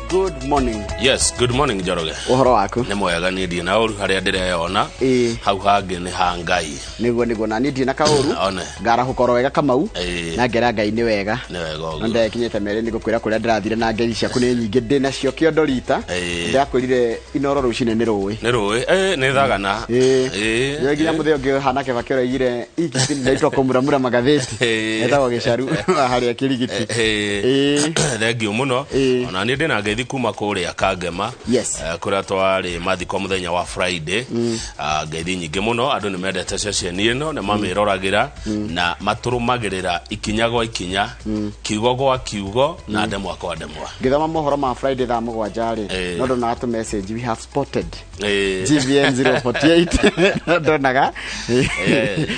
Good morning. Yes, good morning Njoroge. Uhoro waku? Nĩ mwega nĩ ndĩ na ũru harĩa ndĩreyona. Hau hangĩ nĩ ha Ngai. Nĩguo na niĩ ndĩ na kaũru. Ngara gũkorwo wega Kamau. Na ngera Ngai nĩ wega. Nĩ wega ũguo. Nda kinyete merĩ nĩ gũkwĩra kũrĩa ndĩrathire na ngei ciaku nĩ nyingĩ ndĩ nacio kĩondo rita. Ndakwĩrire inoro rũcinĩ nĩ rũĩ. Nĩ rũĩ. Nĩ thagana. Yo nginya mũthee ũngĩ hana kĩba kĩroigire iki ndaitwa kũmuramura magathĩti. Etagwo gĩcaru harĩa Kĩrigiti. Thengiũ mũno. Ona niĩ ndĩ na ngeithi kuma kũrĩa Kangema. Yes. Kũrĩa twarĩ mathiko mũthenya wa Friday. Ngeithi nyingĩ mũno andũ nĩ mendete session ĩno na mamĩroragĩra na matũrũmagĩrĩra ikinya gwa ikinya, kiugo gwa kiugo na ndemwa kwa ndemwa. Ngĩthoma mohoro ma Friday thaa 7 rĩ. No ndona atu message we have spotted. GVN 048 ndonaga.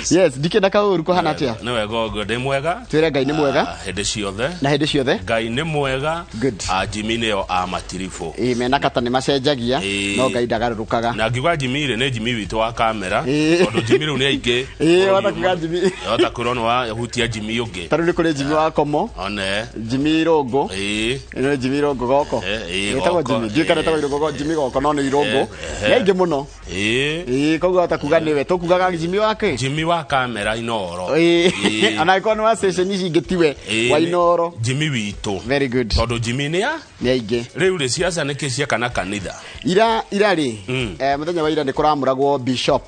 Yes, ndike na kaũru kuhana atia. Nĩ wega ũguo ndĩ mwega. Twĩre Ngai nĩ mwega. Hĩndĩ ciothe. Na hĩndĩ ciothe. Ngai nĩ mwega. Good. Jimmy nĩo amatirifo. Mena kata nĩ macenjagia no Ngai ndagarũrũkaga. Na ngiuga Jimmy nĩ Jimmy witũ wa kamera. Tondũ Jimmy rĩu nĩ aingĩ. Wata kuga Jimmy. Wata kuona wa hutia Jimmy ũngĩ. Tarũ nĩ kũrĩ Jimmy wa Komo. One. Jimmy Rongo. Nĩ Jimmy Rongo goko. Etagwo Jimmy. Ndikana etagwo Rongo Jimmy goko no nĩ Rongo. Nĩ aingĩ mũno. Koguo wata kuga nĩwe tũkugaga Jimmy wake. Jimmy wa kamera Inoro. Ana ikono wa session ici ingĩtiwe wa Inoro. Jimmy witũ. Very good. Tondũ Jimmy nĩ aingĩ. Rĩu rĩ ciaca nĩ kĩcia kana kanitha. Ira rĩ. Mũthenya wa ira nĩ kũramũragwo bishop.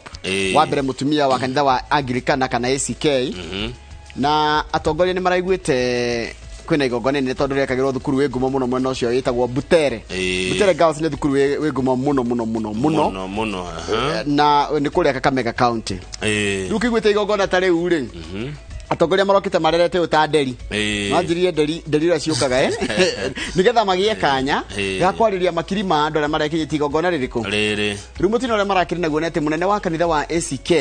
Wa mbere mutumia wa kanitha wa Anglican kana ACK. Na atongoria nĩ maraiguĩte kwĩna igongona nĩ tondũ rĩakagĩrwo thukuru wĩ ngumo mũno mwena ũcio wĩtagwo Butere. Butere Girls nĩ thukuru wĩ ngumo mũno. Na nĩ kũrĩa Kakamega County. Rĩu kĩiguĩte igongona ta rĩu rĩ. Atongoria marokite marerete utanderi. Manjirie nderi ira ciukaga nigetha magie kanya ya kwarĩria makiri ma andũ arĩa marekinyĩtie igongona rĩrĩkũ. Rĩu mutino ũrĩa marakĩrĩ naguo nĩ atĩ mũnene wa kanitha wa ACK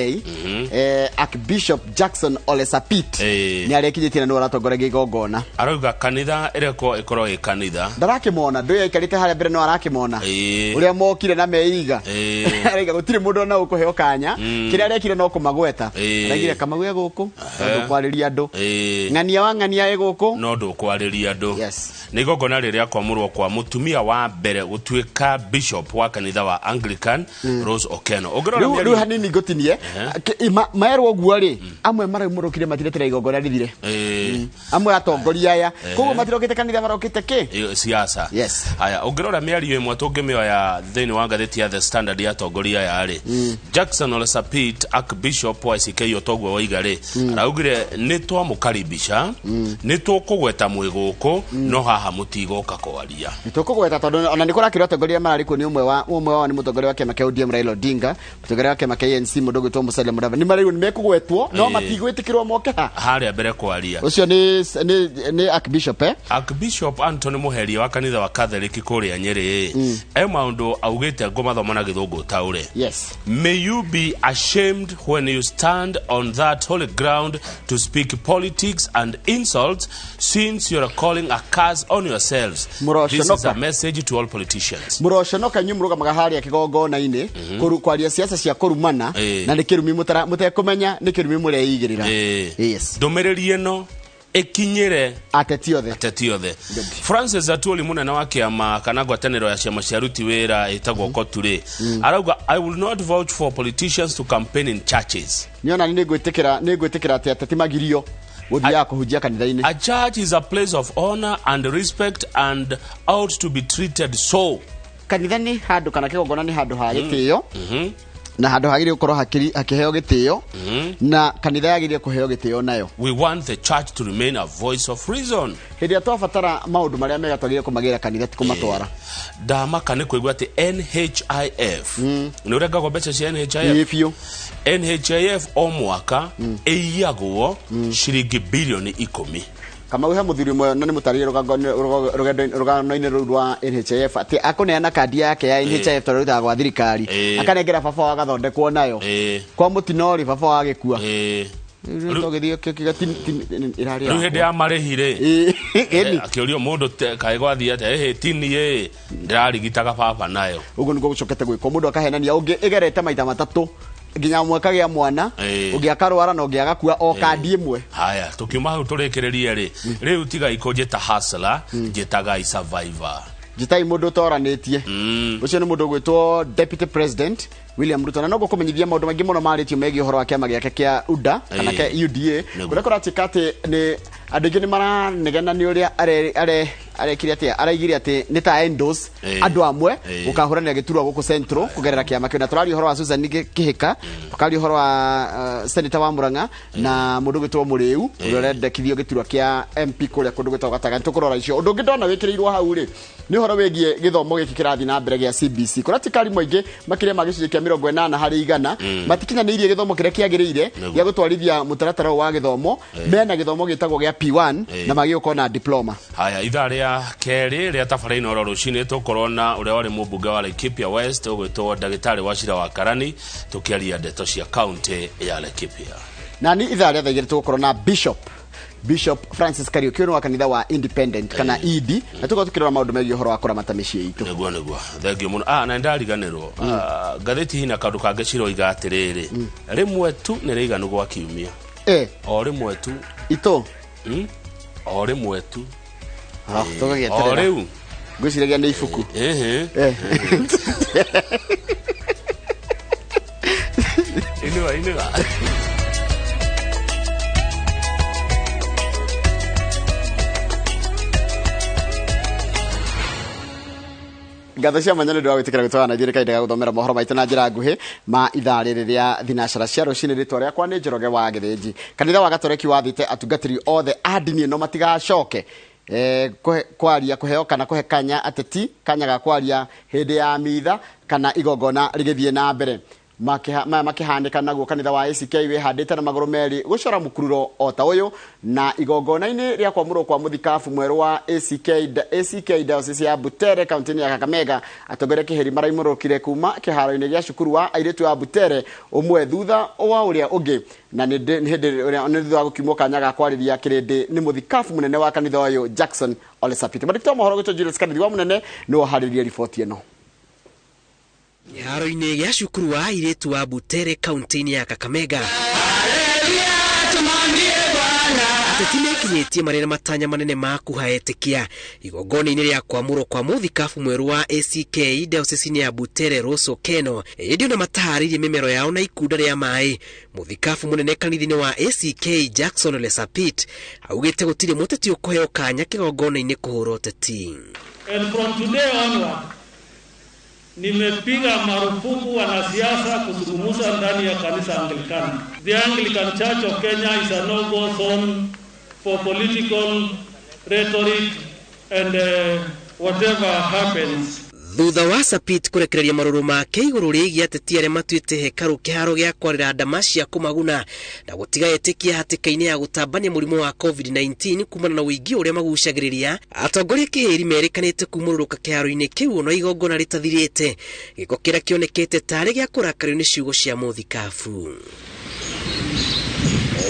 Archbishop Jackson Ole Sapit nĩ arekinyĩtie na nĩ aratongoragia igongona. Arauga kanitha ĩreko ĩkorwo ĩ kanitha. Ndarakĩmona ndũĩ aikarĩte harĩa mbere no arakĩmona. Ũrĩa mokire na meiga. Araiga gũtirĩ mũndũ na ũkũheo kanya. Kĩrĩa arekire no kũmagweta. Araigire Kamau ye gũkũ. Kwarĩria andũ. Ng'ania wa ng'ania gũkũ no ndũkwarĩria andũ. Yes. Nĩ igongona rĩrĩa kwamũrwo kwa mutumia wa mbere gũtuĩka bishop wa kanitha wa Anglican Rose Okeno. Rĩu hanini ngũtinie maerwo guo rĩ amwe maraumũrũkire matiretera igongona rĩthire. Amwe atongoria aya koguo matirokĩte kanitha marokĩte kĩ siasa. Yes. Haya ũngĩrora mĩario ĩmwe tũngĩmĩoya thĩinĩ wa ngathĩti ya The Standard ya atongoria aya rĩ Jackson Ole Sapit Archbishop wa ACK Otogwo wa Igare araugire nĩ twamũkaribisha nĩ tũkũgweta mwĩgũkũ no haha mũtigoka kwaria. Nĩ tũkũgweta tondũ ona nĩ kũrakĩrwo atongoria mararĩkwo nĩ ũmwe wao nĩ mũtongoria wa kĩama kĩa ODM Raila Odinga, mũtongoria wa kĩama kĩa ANC mũndũ gwĩtwo Musalia Mudavadi. Nĩ marĩu nĩ mekũgwetwo no matigwĩtĩkĩrwo moke harĩa mbere kwaria. Ũcio nĩ Archbishop Archbishop Anthony Muheria wa kanitha wa Catholic kũrĩa Nyeri maũndũ augĩte ngũmathoma na gĩthũngũ taũre. Yes. May you be ashamed when you stand on that holy ground to speak politics and insults, since you are calling a curse on yourselves. This is a message to all politicians. Muroshonoka nyumruga harĩa kĩgongona-inĩ kwaria siasa cia kũrumana na nĩ kĩrumi mũtekũmenya nĩ kĩrumi mũreigĩrĩra. Yes. Ndũmĩrĩri ĩno ekinyere ateti othe. Francis Atwoli munene wa kĩama kana ngwatanĩro ya ciama cia aruti wĩra ĩtagwo Koture arauga I will not vouch for politicians to campaign in churches. Niona nĩ ngwĩtĩkĩra atĩ ateti magirio gũthiaga kũhunjia kanitha-inĩ. A church is a place of honor and respect and ought to be treated so. Kanitha nĩ handũ kana kĩgongona nĩ handũ ha gĩtĩo na handũ hagĩrĩire gũkorwo hakĩheo gĩtĩo na kanitha yagĩrĩire kũheo gĩtĩo nayo. We want the church to remain a voice of reason. Hĩndĩ ĩrĩa twabatara maũndũ marĩa mega twagĩrĩire kũmagĩra kanitha ti kũmatwara. Ndamaka nĩ kũigua atĩ NHIF nĩ ũrengagwo mbeca cia NHIF. NHIF o mwaka ĩiyagwo ciringi bilioni 10. Kamau he muthuri mwe na nĩ mũtarĩrie rũgano-inĩ rũu rwa NHIF atĩ akũneana kandi yake ya NHIF tondũ rũtaga gwa thirikari akanengera baba wa gathondekwo nayo kwa mũtino rĩ baba wa gĩkua. Rĩu hĩndĩ ya marĩhi rĩ akĩũrio mũndũ kaĩ gwathia atĩ tini ndĩrarigitaga baba nayo. Ũguo nĩguo gũcokete gwĩkwo mũndũ akahenania ũngĩ ĩgerete maita matatũ nginya mwaka gĩa mwana ũngĩakarwara na ũngĩagakua o kandi ĩmwe. Haya tukiuma hau tũrĩkĩrĩrie rĩ rĩu tiga ikũnjĩta hustler njĩtaga survivor. jitai mundu toranetie ucio ni mundu gwitwo Deputy President William Ruto na no gukumenyithia maundu mangi muno maritio megi uhoro wa kiama giake kia UDA kana kia UDA kuria kuratikate ni andingi ni maranegena ni uria arekire atia araigire ati ni ta endorse andu amwe gukahuranira giturwa guku Central kugerera kiama kia na turari uhoro wa Susan Kihika tukari uhoro wa Senator wa Murang'a na mundu gwitwo Muriu uria rendekithio giturwa kia MP kuria kundu gwitwo Gatagati tukurora icio undu ngi ndona wikirirwo hau ri ni uhoro wegie githomo giki kirathi na mbere gia CBC kuratikari moingi makire magicuje kia 80 hari 100 matikinyanirie githomo kiria kiagirire gia gutwarithia mutaratara wa githomo mena githomo gitagwo gia P1 na magioka na diploma. Haya ithaa ria keri ria tabarĩra oro rucini tukorwo na uria wari mũmbunge wa Laikipia West ugwitwo Ndagĩtarĩ Wachira wa Karani tukiaria ndeto cia county ya Laikipia. Na ni ithaa ria thagire tukorwo na Bishop Francis Kariuki wa kanitha wa Independent kana ED na tuko tukirora maundu megi uhoro wa kuramata micii itu niguo thengio muno na ndariganirwo gatheti hina kandu kange ciro iga atiriri rimwe tu ni riganu gwa kiumia o rimwe tu ito o rimwe tu tugageterera o riu gwiciragia ni ibuku inua Gathacia manyane ndwa gwitikira gutwa na njire kaida guthomera mohoro maitu na njira nguhi ma ithaa riria thinashara cia rucini ritwa ria kwa ni Njoroge wa Githinji kanitha wa Gatoreki wathite atungatiri othe adini no matigacoke kwaria kuheo kana kuhekanya ateti kanya ga kwaria hindi ya mitha kana igogona rigithie na mbere makihandika naguo kanitha wa ACK wihandite na maguru meri gucora mukururo o ta uyu na igogona-ini ria kwamurwo kwa muthikabu mweru wa ACK Diocese ya Butere county ya Kakamega atongore kiheri maraimurukire kuma kiharo-ini gia cukuru wa airitu wa Butere umwe thutha wa uria ungi na ni hindi uria ni thutha gukimwo kanya ga kwariria kirindi ni muthikabu munene wa kanitha uyu Jackson Ole Sapit madikto mohoro gito Julius Kennedy wa munene no hariria riboti eno. Kiharo-ini gia cukuru wa airitu wa Butere county ya Kakamega Tetimekinyetie marena matanya manene maku haetekia igogoni-ini ria kwamurwo kwa muthikabu mweru wa ACK Diocese ya Butere Rosso Keno ndio na mataharirie mimero yao na ikunda ria mai muthikabu munene kanitha-ini wa ACK Jackson Ole Sapit augite gutire muteti ukuheo kanya kigogona-ini kuhura teti. And from today onward nimepiga marufuku wanasiasa kuzungumza ndani ya kanisa Anglikana. The Anglican Church of Kenya is a no-go zone for political rhetoric and whatever happens. Thutha wa Sapit kurekereria maruru make iguru rigia ateti aria matuite hekaru kiharo gia kwarira ndama cia kumaguna na gutiga etikia hatikaini ya gutambania murimu wa COVID-19 kumana na wigi uria magucagiriria atongoria kiheri merikanite kumururuka kiharo-ini kiu no igogona ritathirite giko kira kionekete tari gia kurakario ni ciugo cia muthikabu.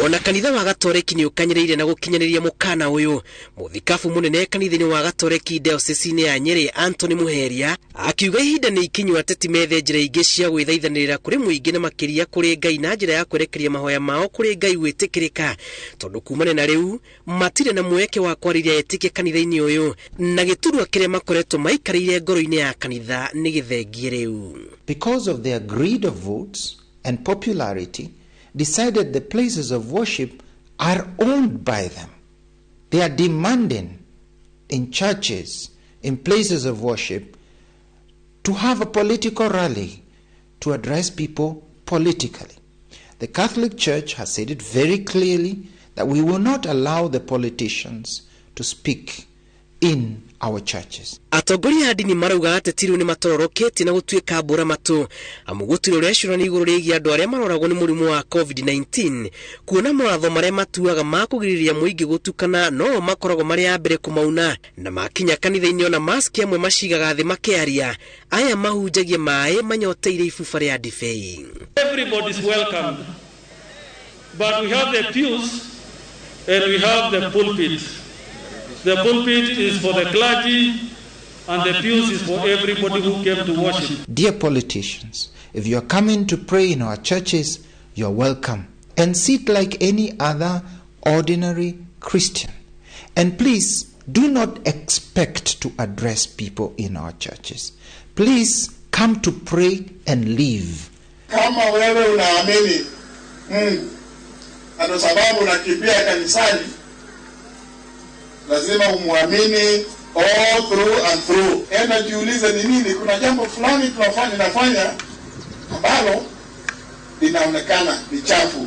Ona kanitha wa Gatoreki ni ukanyireire na gukinyaniria mukana uyu muthikabu munene kanitha-ini wa Gatoreki Diocese ya Nyeri Anthony Muheria akiuga ihinda ni ikinyu ateti methe njira ingi cia gwithaithanirira kuri muingi na makiria kuri Ngai na njira ya kwerekeria mahoya mao kuri Ngai gwitikirika tondu kumane na riu matire na mweke wa kwariria etikia kanitha-ini uyu na giturwa kiria makoretwo maikarire ngoro-ini ya kanitha ni githengie riu. Because of their greed of votes and popularity decided the places of worship are owned by them. They are demanding in churches, in places of worship, to have a political rally to address people politically. The Catholic Church has said it very clearly that we will not allow the politicians to speak in our churches. Atongoria adini marauga atetiru ni matororoketie na gutuika mbura matu amugutire uria curani iguru rigia andu aria maroragwo ni murimu wa COVID-19 kuona mawatho maria matuaga ma kugiriria muingi gutukana no makoragwo mari ya mbere kumauna na makinya kanitha-ini ona maski amwe macigaga thi makiaria aya mahunjagia mai manyoteire ibuba ria ndibei. Everybody is welcome, but we have the pews and we have the pulpit. The pulpit is for the clergy and the pews is for everybody who came to worship. Dear politicians, if you are coming to pray in our churches, you are welcome. And sit like any other ordinary Christian. And please do not expect to address people in our churches. Please come to pray and leave. Kama wewe unaamini na sababu unakimbia kanisani, lazima umuamini all through and through. Enda jiulize ni nini, kuna jambo fulani nafanya ambalo linaonekana ni chafu.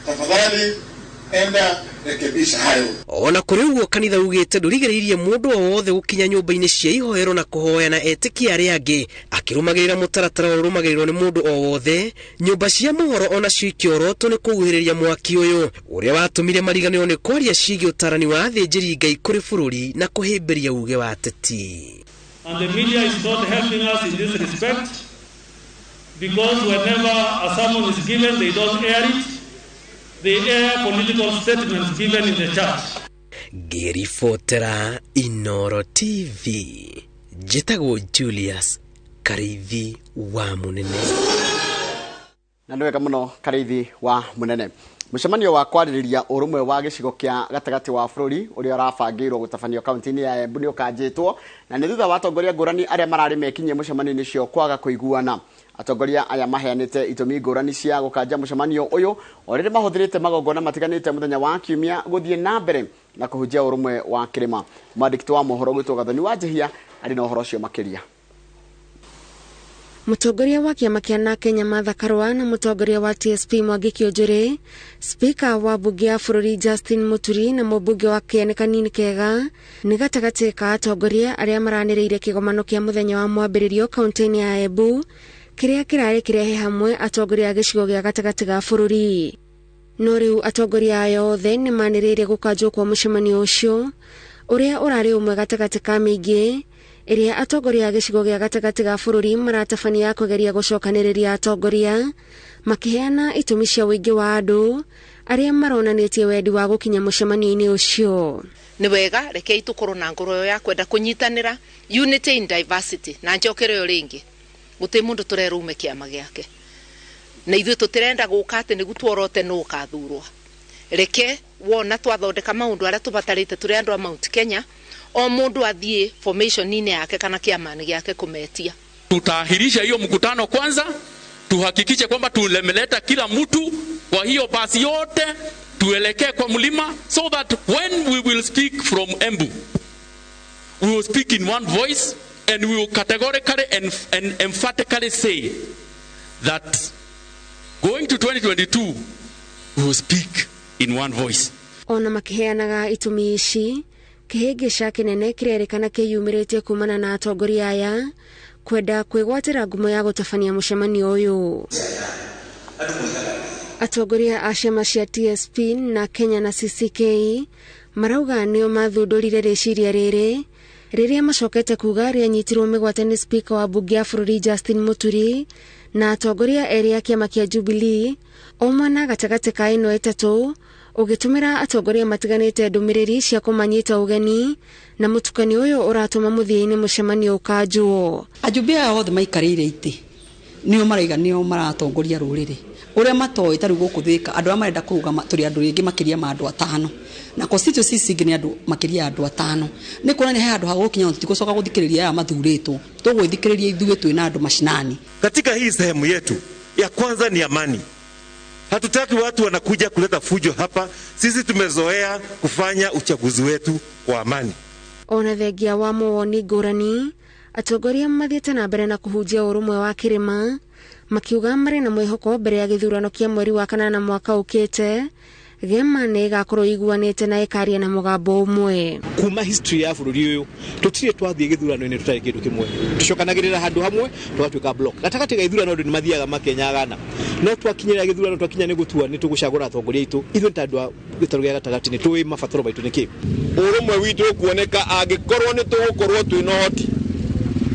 Tafadhali enda rekebisha hayo. Ona kuri uguo kanitha ugite ndurigiririe mundu o wothe gukinya nyumba-ini cia ihoero na kuhoyana etiki aria angi akirumagirira mutaratara urumagirirwo ni mundu o wothe. Nyumba cia mohoro ona cio ikiorotwo ni kuguhiriria mwaki uyu uria watumire mariganiro ni kwaria ciigi utarani wa athinjiri Ngai kuri bururi na kuhimbiria uge wa ateti. And the media is not helping us in this respect, because whenever a sermon is given, they don't air it. They air political statements given in the church. Gary Fotera, Inoro TV. Jitago Julius Karithi wa Munene. Na nwega muno Karithi wa Munene. Mucemanio wa kwaririria urumwe wa gicigo kia gatagati wa bururi uria urabangirwo gutabanio kaunti-ini ya Embu ni ukanjitwo na ni thutha wa atongoria ngurani aria marari mekinyie mucemanio-ini cio kwaga kuiguana. Atongoria aya maheanite itumi ngurani cia gukanja mucemanio uyu orire mahuthirite magongona matiganite muthenya wa kiumia guthie na mbere na kuhujia urumwe wa kirima. Mwandiki wa mohoro gwitwo Gathoni wa Njihia ari na uhoro cio makiria. Mutongoria wa kiama kia Kenya Martha Karua na mutongoria wa TSP Mwangi Kĩonjũrĩ, Speaker wa bunge ya bururi Justin Muturi na mubunge wa Kiene Kanini Kega ni gatagati ka atongoria aria maranĩrĩire kĩgomano kia muthenya wa mwambĩrĩrio kaunti-inĩ ya Embu kiria kirari kirehe hamwe atongoria a gĩcigo gĩa gatagati ga bururi. No riu atongoria ayo othe ni manĩrĩire gukanjwo kwa mucemanio ucio uria urari umwe gatagati ka mĩingĩ iria atongoria a gĩcigo gĩa gatagati ga bururi maratabania kugeria gucokanĩrĩria atongoria makiheana itumi cia wĩingĩ wa andu aria maronanĩtie wendi wa gukinya mucemanio-inĩ ucio. Ni wega rekei tukorwo na ngoro ya kwenda kunyitanira, unity in diversity, na njokero yo ringi guti mundu turerume kiama giake na ithuĩ tutirenda guka ati nigu tworote no kathurwa. Reke wona twathondeka maundu aria tubatarite turi andu a Mount Kenya, o mundu athie formation-ini yake kana kiama-ini giake kumetia. Tutaahirisha hiyo mkutano kwanza, tuhakikishe kwamba tulemeleta kila mtu kwa hiyo basi yote, tuelekee kwa mlima, so that when we will speak from Embu, we will speak in one voice and we will categorically and emphatically say that going to 2022 we will speak in one voice. Ona makiheanaga itumi ici kĩhĩngĩca kĩnene kĩrerĩkana kĩyumĩrĩtie kumana na atongoria aya kwenda kwĩgwatĩra ngumo ya gũtabania mũcemanio ũyũ. Atongoria a ciama cia TSP na Kenya na CCK marauga nĩo mathundũrire rĩciria rĩrĩ rĩrĩa macokete kuga rĩanyitirwo mĩgwate nĩ Speaker wa bunge ya bururi Justin Muturi na atongoria erĩ a kiama kia Jubilee o mwena gatagati ka ĩno ĩtatũ ugitumira atongoria matiganite ndumiriri cia kumanyita ugeni na mutukanio uyu uratuma muthia-ini mucemanio ukanjwo. Ajumbia othe maikarire iti nio maraiga nio maratongoria ruriri uria matoi tari guku thika andu amarenda kurugama turi andu ringi makiria ma andu 5 na constituency singi ni andu makiria andu 5 ni kuona ni he andu ha gukinya tigucoka guthikiriria aya mathuritwo tugwithikiriria ithuĩ twina andu mashinani. Katika hii sehemu yetu ya kwanza ni amani. Hatutaki watu wanakuja kuleta fujo hapa. Sisi tumezoea kufanya uchaguzi wetu kwa amani. Ona thengia wa mawoni ngũrani atongoria mathiĩte na mbere na kuhunjia urumwe wa kirima makiuga marĩ na mwĩhoko mbere ya gĩthurano kia mweri wa kanana mwaka ũkĩte gema nĩ gakorwo iguanĩte na ĩkaria na mũgambo ũmwe. Kuma history ya bũrũri ũyũ tũtirĩ twathiĩ gĩthurano-inĩ tũtarĩ kĩndũ kĩmwe, tucokanagĩrĩra handũ hamwe tũgatuĩka block. Gatagatĩ ga ithurano andũ nĩ mathiaga makenyagana, no twakinyĩra gĩthurano twakinya nĩ gũtua nĩ tũgũcagũra atongoria aitũ ithuĩ ta andũ a gĩtarũ gĩa gatagatĩ nĩ tũĩ mabataro maitũ nĩ kĩĩ. Ũrũmwe witũ kuoneka angĩkorwo nĩ tũgũkorwo twĩna ũhoti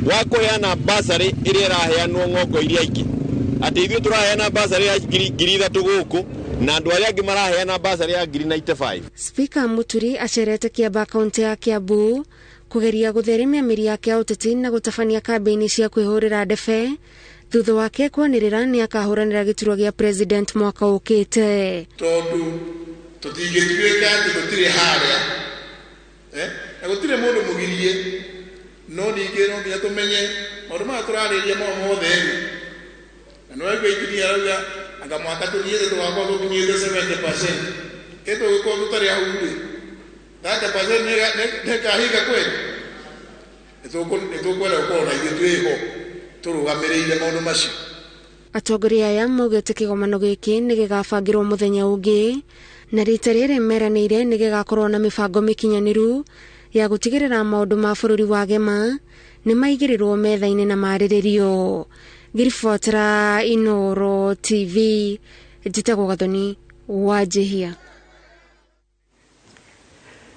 wa kũheana basarĩ ĩrĩa ĩraheanwo ng'ongo iria ingĩ, atĩ ithuĩ tũraheana basarĩ ya 3,000 gũkũ na andu aria angi maraheana basarĩ ya 95. Speaker Muturi acerete Kiambaa kaunti ya Kiambu kugeria gũtheremia mĩri yake ya ũteti na gũtabania kambĩini cia kwĩhũrĩra ndebe thutha wake kwanĩrĩra nĩ akahũranĩra gĩturwa gĩa president mwaka ũkĩte. Tondũ tũtingĩtuĩka atĩ tũtirĩ harĩa na gutire mundu mugirie no ninge no nginya tumenye maundu ma turariria mothe no ego ikinya rauga anga mwaka tunyire tugakwa tukinyire 70% keto giko tutari ahuri data pase ne kahiga kweli etukwenda gukora ithuĩ twĩho tũrũgamĩrĩire maũndũ macio. Atongoria aya maugĩte kĩgomano gĩkĩ nĩ gĩgabangĩrwo mũthenya ũngĩ na rita rĩrĩ meranĩire nĩ gĩgakorwo na mĩbango mĩkinyanĩru ya gũtigĩrĩra maũndũ ma bũrũri wa gema nĩ maigĩrĩrwo metha-inĩ na marĩrĩrio. Ngiribotera Inooro TV, njĩtagwo Gathoni wa Njihia.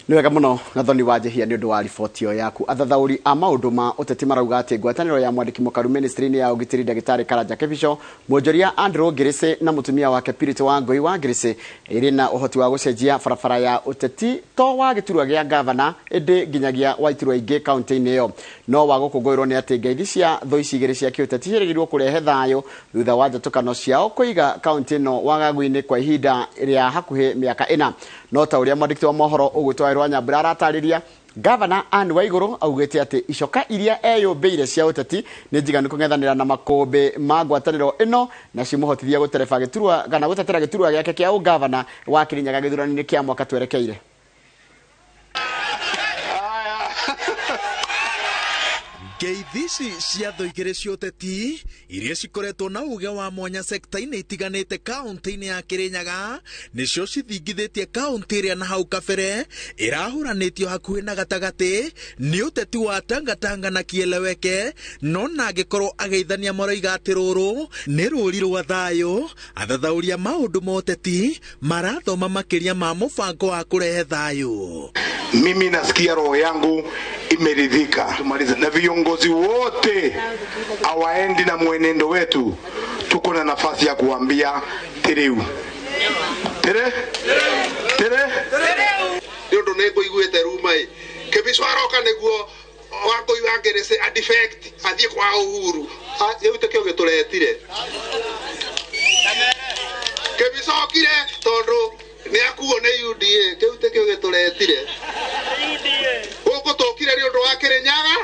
Nĩ wega mũno Gathoni wa Njihia nĩ ũndũ wa riboti ĩyo yaku. Athathaũri a maũndũ ma ũteti marauga atĩ ngwatanĩro ya mwandĩki mũkaru ministry-inĩ ya ũgitĩri Ndagĩtarĩ Karanja Kĩbico, mwonjoria Andrew Ngĩrĩcĩ na mũtumia wake Purity Wangui wa Ngĩrĩcĩ ĩrĩ na ũhoti wa gũcenjia barabara ya ũteti to wa gĩturwa gĩa gavana ĩndĩ nginyagia wa iturwa ingĩ kaunti-inĩ ĩyo. No wa gũkũngũĩrwo nĩ atĩ ngeithi cia thũ ici igĩrĩ cia kĩũteti ciĩrĩgĩrĩirwo kũrehe thayũ thutha wa njatũkano ciao kũiga kaunti ĩno wagagu-inĩ kwa ihinda rĩa hakuhĩ mĩaka 4. No ta ũrĩa mwandĩki wa mohoro ũgwĩtwo Nyambura aratarĩria, Gavana Anne Waigũrũ augĩte atĩ icoka iria eyũmbĩire cia ũteti nĩ njiganu kũng'ethanĩra na makũmbĩ ma ngwatanĩro ĩno na cimũhotithia gũtereba gĩturwa kana gũtetera gĩturwa gĩake kĩa ũgavana wa Kĩrĩnyaga gĩthurano-inĩ kĩa mwaka twerekeire. Ngeithi cia thũ igĩrĩ cia ũteti iria cikoretwo na uge wa mwanya sekta-inĩ itiganĩte kaunti-inĩ ya Kĩrĩnyaga nĩcio cithingithĩtie kaunti ĩrĩa na hau kabere ĩrahũranĩtio hakuhĩ na gatagatĩ nĩ ũteti wa Tangatanga na Kieleweke, no na angĩkorwo ageithania maroiga atĩ rũrũ nĩ rũri rwa thayũ. Athathaũri a maũndũ ma ũteti marathoma makĩria ma mũbango wa kũrehe thayũ. Mimi nasikia roho yangu imeridhika. Tumalize na viongozi wote hawaendi na mwenendo wetu, tuko na nafasi ya kuambia tereu tere ndio ndo nego igwete rumai Kĩbico aroka niguo Wangui wa Ngĩrĩcĩ a defect athie kwa Uhuru yute kio gituretire Kĩbico okire tondu ni akuo ni UDA kiute kio gituretire uko tokire ri undu wa Kĩrĩnyaga.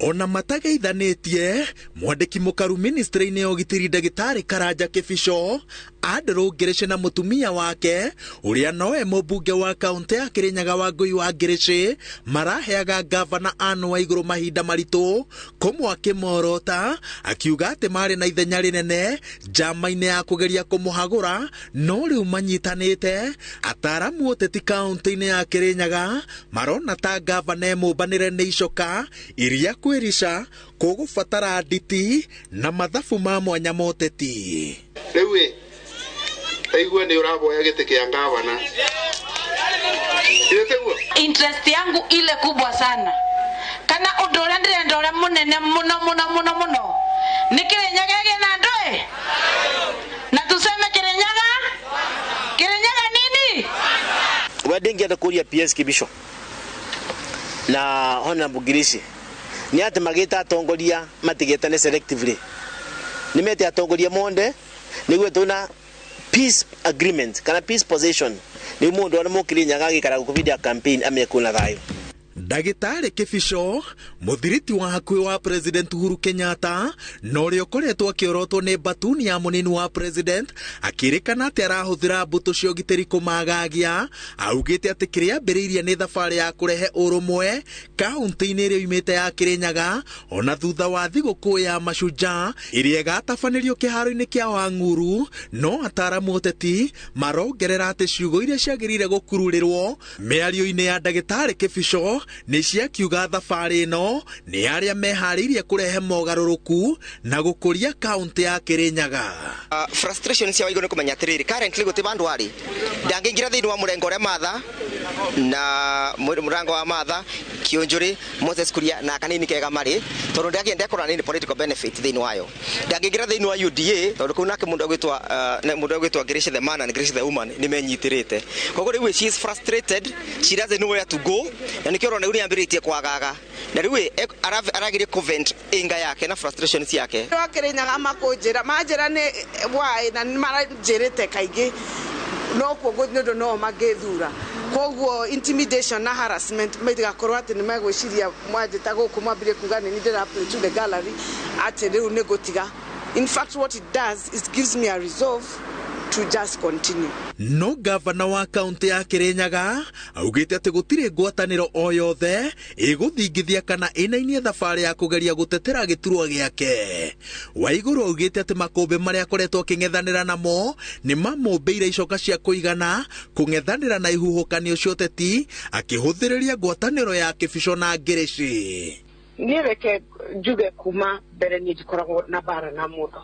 Ona matageithanĩtie mwandĩki mũkaru ministry-inĩ ya ũgitĩri Ndagĩtarĩ Karanja Kĩbico, Andrew Ngĩrĩcĩ na mũtumia wake ũrĩa nowe mũmbunge wa kaunti ya Kĩrĩnyaga Wangui wa Ngĩrĩcĩ maraheaga gavana Anne Waigũrũ mahinda maritũ kũmwakĩmorota, akiuga atĩ marĩ na ithenya rĩnene njama-inĩ ya kũgeria kũmũhagũra, no rĩu manyitanĩte. Ataaramu ũteti kaunti-inĩ ya Kĩrĩnyaga marona ta gavana emũmbanĩre nĩ icoka iria kwĩrica kũgũbatara nditi na mathabu ma mwanya moteti. Rĩu aigua nĩ ũraboya gĩtĩ kĩa gavana. Interest yangu ile kubwa sana kana ũndũ ũrĩa ndĩrenda ũrĩa mũnene mũno nĩ Kĩrĩnyaga gĩna ndoe na tuseme Kĩrĩnyaga nini ndingĩenda kũria PS Kĩbico na Honorable Ngĩrĩcĩ ni ati magita atongoria matigitane selectively ni mete atongoria monde niguo tuna peace agreement kana peace possession ni mundu ona Kĩrĩnyaga gikara gũkubida campaign amekuna thayo. Ndagĩtarĩ Kĩbico mũthiriti wa hakuhĩ wa President Uhuru Kenyatta no ũrĩa ũkoretwo akĩorotwo nĩ batuni ya mũnini wa president akĩrĩkana atĩ arahũthĩra mbũtũ cia ũgitĩri kũmagagia, augĩte atĩ kĩrĩa ambĩrĩirie nĩ thabarĩ ya kũrehe ũrũmwe kaunti-inĩ ĩrĩa yumĩte ya Kĩrĩnyaga ona thutha wa thigũkũ ya Mashujaa ĩrĩa ĩgatabanĩrio kĩharo-inĩ kĩa Wang'uru. No ataaramu ũteti marongerera atĩ ciugo iria ciagĩrĩire gũkururĩrwo mĩario-inĩ ya Ndagĩtarĩ Kĩbico nĩ ciakiuga thabarĩ ĩno nĩ arĩa meharĩirie kũrehe mogarũrũku na gũkũria kaunti ya Kĩrĩnyaga. Frustration cia Waigũrũ nĩ kũmenya atĩrĩrĩ, currently gũtĩ bandũ arĩ ndangĩingĩra thĩinĩ wa mũrengo ũrĩa matha na mũrango wa matha Kĩũnjũrĩ Moses Kuria na kanini kega marĩ tondũ ndakora nĩ political benefit thĩinĩ wayo. Ndangĩingĩra thĩinĩ wa UDA tondũ kũu nake mũndũ ũgwĩtwo Ngĩrĩcĩ the man and Ngĩrĩcĩ the woman nĩ menyitĩrĩte. Koguo rĩu she is frustrated, she doesn't know where to go, na nĩkĩo rĩu nĩ ambĩrĩtie kwagaga na rĩu arageria covent inga yake na frustrations yake. Wa Kĩrĩnyaga makũnjĩra manjĩra nĩ why na maranjĩrĩte kaingĩ no kuo nĩ ũndũ no mangĩthura koguo intimidation na harassment maigakorwo ati nimegwiciria mwajita guku mwambire kuga ni ndira to the gallery ati riu ni gutiga. In fact, what it does is gives me a resolve to just continue. No gavana wa kaunti ya Kirinyaga augite ati gutire ngwataniro o yothe iguthingithia kana inainie thabari ya kugeria gutetera giturwa giake. Waiguru augite ati makombe maria akoretwo king'ethanira namo ni mamombeire icoka cia kuigana kung'ethanira na ihuhukanio cio teti akihuthiriria ngwataniro ya Kibisho na Ngirici. Nireke njuge kuma mbere ni ndikoragwo na bara na mundu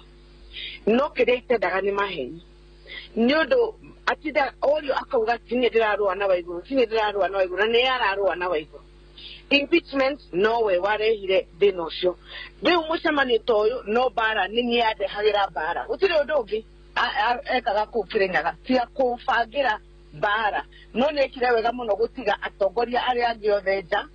no kiria itendaga ni maheni ni undu atida olio akauga tini ndirarua na Waiguru na ni ararua na Waiguru. Impeachment no we warehire thina ucio riu mucemani toyo no bara ni niade hagira bara utire undu ungi ekaga ku Kirinyaga tia kubangira bara no nekire wega muno gutiga atongoria aria angi othe nja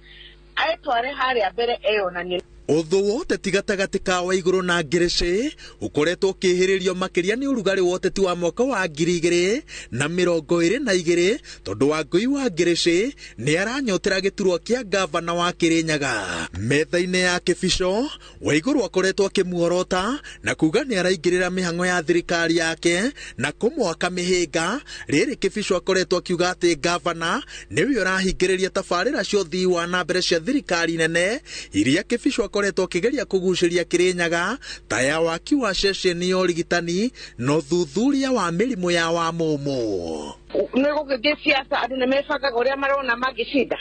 aitware haria mbere eyonanie. Uthu woteti gatagati ka Waiguru na Ngirici ukoretwo ukihiririo makiria ni urugari woteti wa mwaka wa 2022 tondu wa Ngui wa Ngirici ni aranyotera giturwa kia gavana wa Kirinyaga. Metha-ini ya Kibisho Waiguru akoretwo akimuorota na kuga ni araingirira mihango ya thirikari yake na kumwaka mihinga. Riri Kibisho akoretwo akiuga ati gavana niwe urahingiriria tabarira cio thii wa na mbere cia thirikari nene iria Kibisho akoretwo kigeria kuguciria Kirinyaga ta ya waki wa ceceni ya urigitani no thuthuria wa mirimu ya wa mumu. Nego ke siasa ati nemefanga goria marona magicida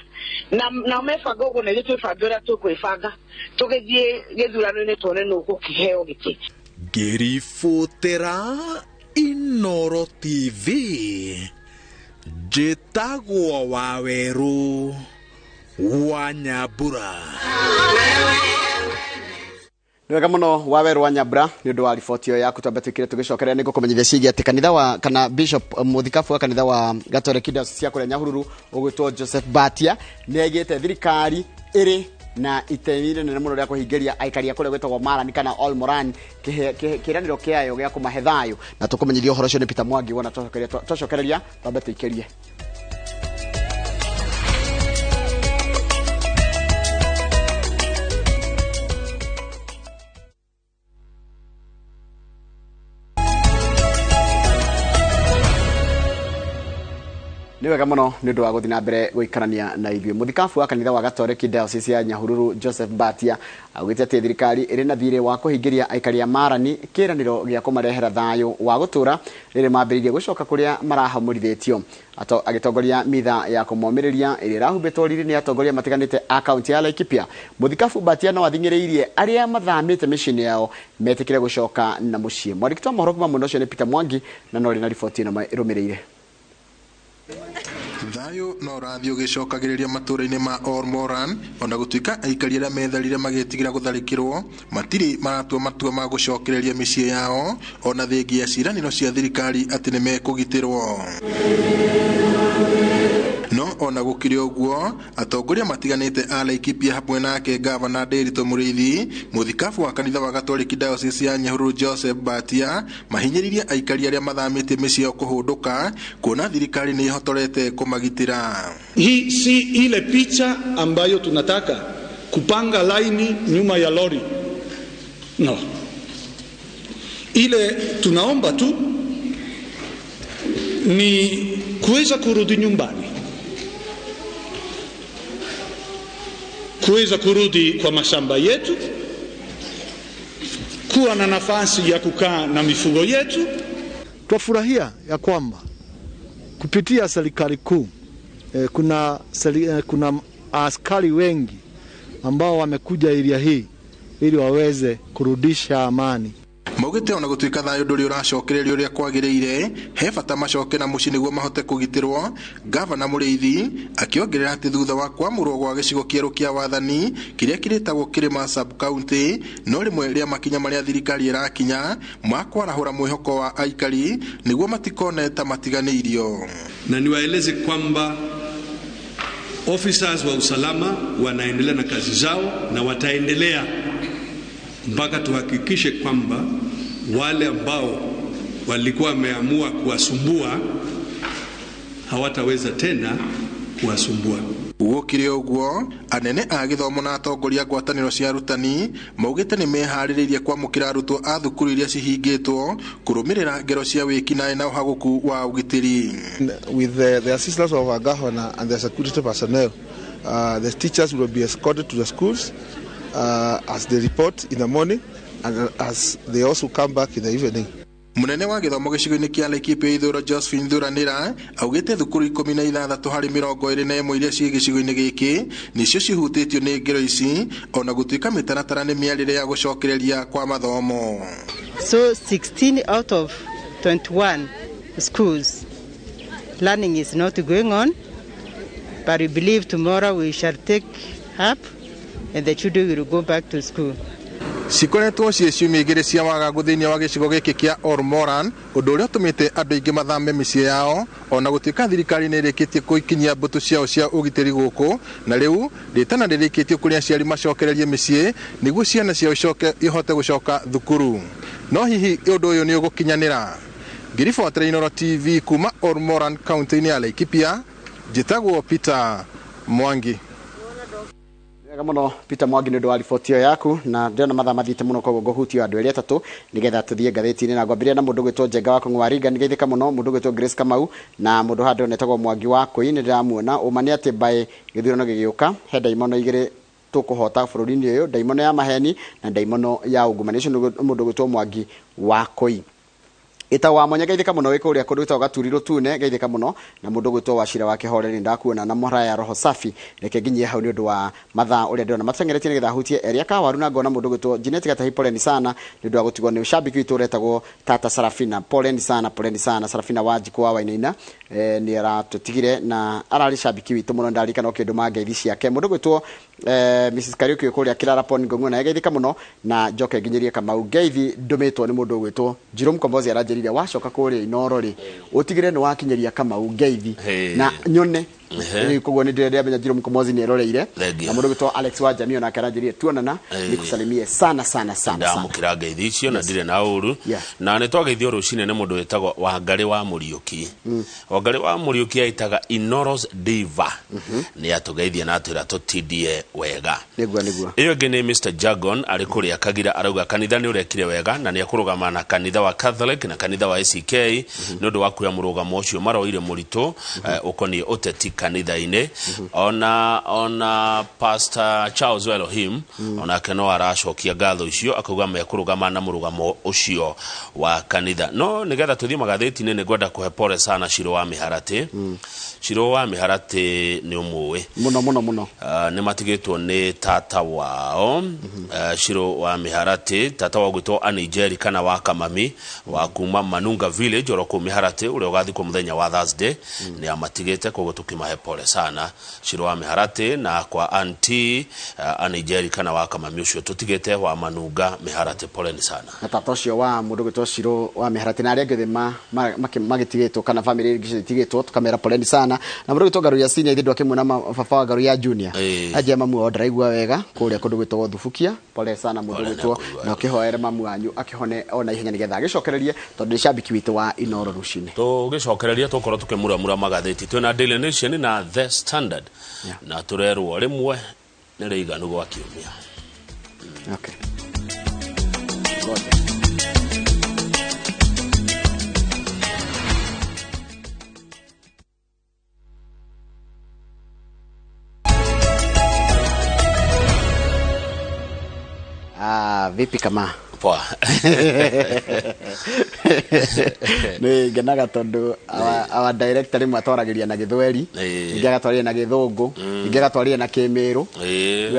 na mefanga ugo ne twifanga tukwifanga tugithie githurano ni tone no gukiheo giti. Ngiributira Inooro TV Njitagwo Waweru wa Nyambura. Wega muno Waweru wa Nyambura ni undu wa riboti yo yaku twambe twikire tugicokerea ni gukumenyithia ciigi ati kanitha wa kana bishop muthikabu wa kanitha wa Gatoreki Diocese ya kuria Nyahururu ugwitwo Joseph Batia ni agite thirikari iri na itemire nene muno ria kuhingiria aikari akore gwetagwo Marani kana All Moran kiraniro kiayo gia kumahe thayo na tukumenyithia uhoro cio ni Peter Mwangi wona twacokereria twambe twikirie. Ni wega muno ni undu wa guthi na mbere guikarania na ithuĩ. Muthikabu wa kanitha wa Gatoreki Diocese ya Nyahururu Joseph Batia augite ati thirikari iri na thirĩ wa kuhingiria aikari a Marani kiraniro gia kumarehera thayo wa gutura riri mambiririe gucoka kuria marahamurithĩtio. Agitongoria mitha ya kumomĩrĩria iri rahumbĩtwo riri ni atongoria matiganĩte a kaunti ya Laikipia. Muthikabu Batia no athing'ĩrĩirie aria mathamĩte mĩciĩ yao metikire gucoka na muciĩ. Mwandĩki wa mohoro kuma mwena ũcio ni Peter Mwangi na no ri na riboti ĩno ĩrũmĩrĩire. Thayo no radio gicokagiriria matura-ini ma All Moran ona gutuika aikari aria metharire magetigira gutharikirwo matiri maratua matua ma gucokereria micii yao ona thengia ciraniro cia thirikari ati ni mekugitirwo. No ona gukiri uguo atongoria matiganite a Laikipia hamwe nake gavana Nderitu Muriithi muthikabu wa kanitha wa Gatoreki Diocese ya Nyahururu Joseph Batia mahinyiriria aikari aria mathamite micii yao kuhunduka kuona thirikari ni ihotorete kumagitira. Hii si ile picha ambayo tunataka kupanga laini nyuma ya lori. No. Ile tunaomba tu ni kuweza kurudi nyumbani. Kuweza kurudi kwa mashamba yetu, kuwa na nafasi ya kukaa na mifugo yetu. Twafurahia ya kwamba kupitia serikali kuu kuna askari wengi ambao wamekuja area hii ili waweze kurudisha amani. Maugite ona gutuika thayo nduri uracokereria uria kwagiriire he bata macoke na muci niguo mahote kugitirwo. Gavana Muriithi akiongerera ati thutha wa kwamurwo gwa gicigo kieru kia wathani kiria kiritagwo Kirima sub county no rimwe ria makinya maria thirikari irakinya makwarahura mwihoko wa aikari niguo matikone ta matiganiirio. Na niwaeleze kwamba officers wa usalama wanaendelea na kazi zao na wataendelea mpaka tuhakikishe kwamba wale ambao walikuwa wameamua kuwasumbua hawataweza tena kuwasumbua. Gukire uguo anene a githomo na atongoria ngwataniro cia arutani maugite ni mehaririirie kwamukira arutwo a thukuru iria cihingitwo kurumirira ngero cia wikinae na uhaguku wa ugitiri. With the assistance of our governor and the security personnel, the teachers will be escorted to the schools as they report in the morning and as they also come back in the evening. Munene wa githomo gicigo-ini kia Laikipia Ithuro Josephine Thuranira augite thukuru 16 hari 21 iria cie gicigo-ini giki nicio cihutitio ni ngero ici ona gutuika mitaratara ni miarire ya gucokereria kwa mathomo. So 16 out of 21 schools learning is not going on, but we believe tomorrow we shall take up and the children will go back to school. Cikoretwo cie ciumia igiri cia wagagu thiini wa gicigo giki kia Ormoran undu uria utumite andu aingi mathame micii yao ona gutuika thirikari ni irikitie kuikinyia mbutu ciao cia ugitiri guku na riu ritana ririkitie kuria aciari macokererie micii niguo ciana ciao ihote gucoka thukuru. No hihi undu uyu ni ugukinyanira? Ngiribotera Inooro TV kuma Ormoran county-ini ya Laikipia, njitagwo Peter Mwangi. Muno Peter Mwangi nĩ ũndũ wa riboti ĩyo yaku, na ndĩrona mathaa mathiĩte mũno koguo ngũhutia andũ erĩ atatũ nĩgetha tũthiĩ ngathĩti-inĩ, na ngwambĩrĩria na mũndũ gwĩtwo Njenga wa Kong'waringa nĩgeithĩka mũno, mũndũ gwĩtwo Grace Kamau na mũndũ handũ onetagwo Mwangi wa Kũi nĩ ndĩramuona ũma nĩ atĩ mbaĩ gĩthurano gĩgĩũka he ndaimono igĩrĩ tũkũhota bũrũri-inĩ ũyũ, ndaimono ya maheni na ndaimono ya ungumania. Ũcio nĩ mũndũ gwĩtwo Mwangi wa Kũi. Itawa Mwanya geithika muno wiko uria kundu gitwa Gaturiro Tune geithika muno na mundu gwitwa Wachira wa Kihoreri ndakuona na Mohara ya Roho Safi reke nginyie hau ni undu wa mathaa uria ndona matengeretie nigetha hutie eria ka waru na ngona mundu gwitwa Jeanette Gatahi poleni sana ni undu wa gutigwo ni ushabiki witu uretagwo Tata Sarafina poleni sana Sarafina Wanjiku wa Wainaina ni aratutigire na arari shabiki witu muno ndarika no kindu mangeithi ciake mundu gwitwa Mrs Kariuki kuria Kirara Pon ngongona geithika muno na Njoke nginyirie Kamau ngeithi ndumitwo ni mundu gwitwa Jerome Kombozi araje wacoka kuri Inooro ri utigire ni wakinyeria Kamau ngeithi na nyone koguo ni ndire menya Jerome Kombozi ni eroreire na mundu gitwa Alex wa Jamio na karajirie tuonana nikusalimie sana ndamukira ngeithi icio na ndire na uru na ni twageithio rucine ni mundu wetagwo Wangari wa Muriuki Wangari wa Muriuki aitaga Inooro's Diva ni atugeithia na atwira tutidie wega nigua iyo ngi ni Mr Jagon ari kuria Kagira arauga kanitha ni urekire wega na ni akurugama na kanitha wa Catholic na kanitha wa ACK ni undu wa kuya murugamo ucio maroire murito ukoni uteti kanitha-ini ona Pastor Charles Elohim ona keno aracokia ngatho icio akauga mekurugama na murugamo ucio wa kanitha. No nigetha tuthie magatheti-ini ni ngwenda kuhe pole sana Shiro wa Miharati Shiro wa Miharati ni umwe muno ni matigitwo ni tata wao Shiro wa Miharati tata wao gwitwo Anijeri kana wa Kamami wa kuma Manunga village oroko Miharati uria ugathikwo muthenya wa Thursday ni amatigite koguo tukimahe pole sana Shiro wa Miharati na kwa anti Anijeri kana wa Kamami ucio tutigite wa Manunga Miharati pole ni sana na tata ucio wa mundu gwitwo Shiro wa Miharati na aria ngithe magitigitwo kana family igitigitwo tukamera pole ni sana na mundu gwitwo Garu ya Senior ithindu akimwe na baba wa Garu ya Junior aje mamu wa ndiraigua wega kuria kundu gwitwo Thubukia pole sana mundu gwitwo na ukihoere mamu wanyu akihone ona ihenya nigetha agicokererie tondu ni shabiki witu wa Inooro rucine tugicokereria tukorwo tukimura magatheti twina Daily Nation na The Standard na turerwo rimwe ni riganu gwa kiumia okay vipi kama poa ni ngenaga tondu our director rimwe atwaragiria na Githweri ingi agatwarĩria na Githũngũ ingi agatwarĩria na Kĩmĩrũ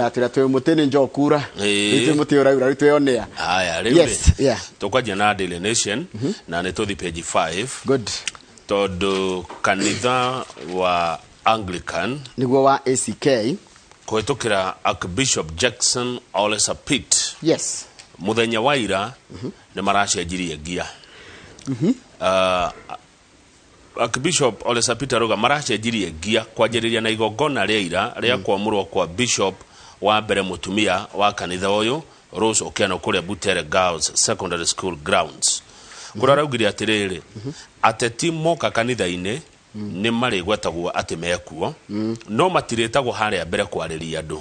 atwĩra twĩ mutini njokura itwe muti uraura twĩonea haya rĩu tukwaje na Daily Nation na nĩ tuthi page 5 good tondu kanitha wa Anglican niguo wa ACK kuhetũkĩra Archbishop Jackson Ole Sapit yes muthenya wa ira ni maracenjirie ngia Archbishop Ole Sapit aruga maracenjirie ngia kwanjĩrĩria na igongona rĩa ira rĩa kwamũrwo kwa bishop wa mbere mutumia wa kanitha ũyũ Rose Okiano kuria Butere Girls Secondary School grounds kuraraugire atiriri ateti moka kanitha-ini nĩ marĩ gwetagwo atĩ mekuo no matirĩtagwo harĩa mbere kwarĩria andũ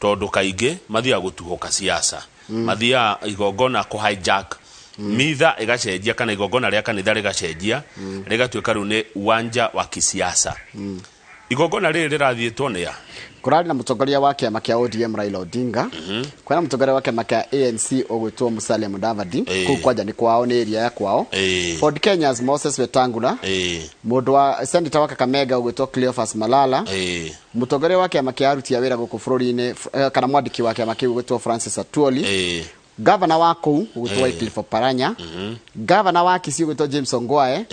tondũ kaingĩ mathiaga gũtuhũka siasa mathiaga igongona kũ hijack mitha ĩgacenjia kana igongona rĩa kanitha rĩgacenjia rĩgatuĩka rĩu nĩ uwanja wa kisiasa igongona rĩrĩ rĩrathiĩtwo nĩa kurari na mutongoria wa kĩama kĩa ODM Raila Odinga kwena mutongoria wa kĩama kĩa ANC ogwĩtwo Musalia Mudavadi kũu kwanja nĩ kwao nĩ area ya kwao Ford Kenya's Moses Wetangula mũndũ wa senator wa Kakamega ogwĩtwo Cleophas Malala mutongoria wa kĩama kĩa aruti a wĩra gũkũ bũrũri-inĩ kana mwandĩki wa kĩama kĩu ogwĩtwo Francis Atwoli Governor wa kũu ogwĩtwo Wycliffe Oparanya Governor wa Kisii ogwĩtwo James Ongwae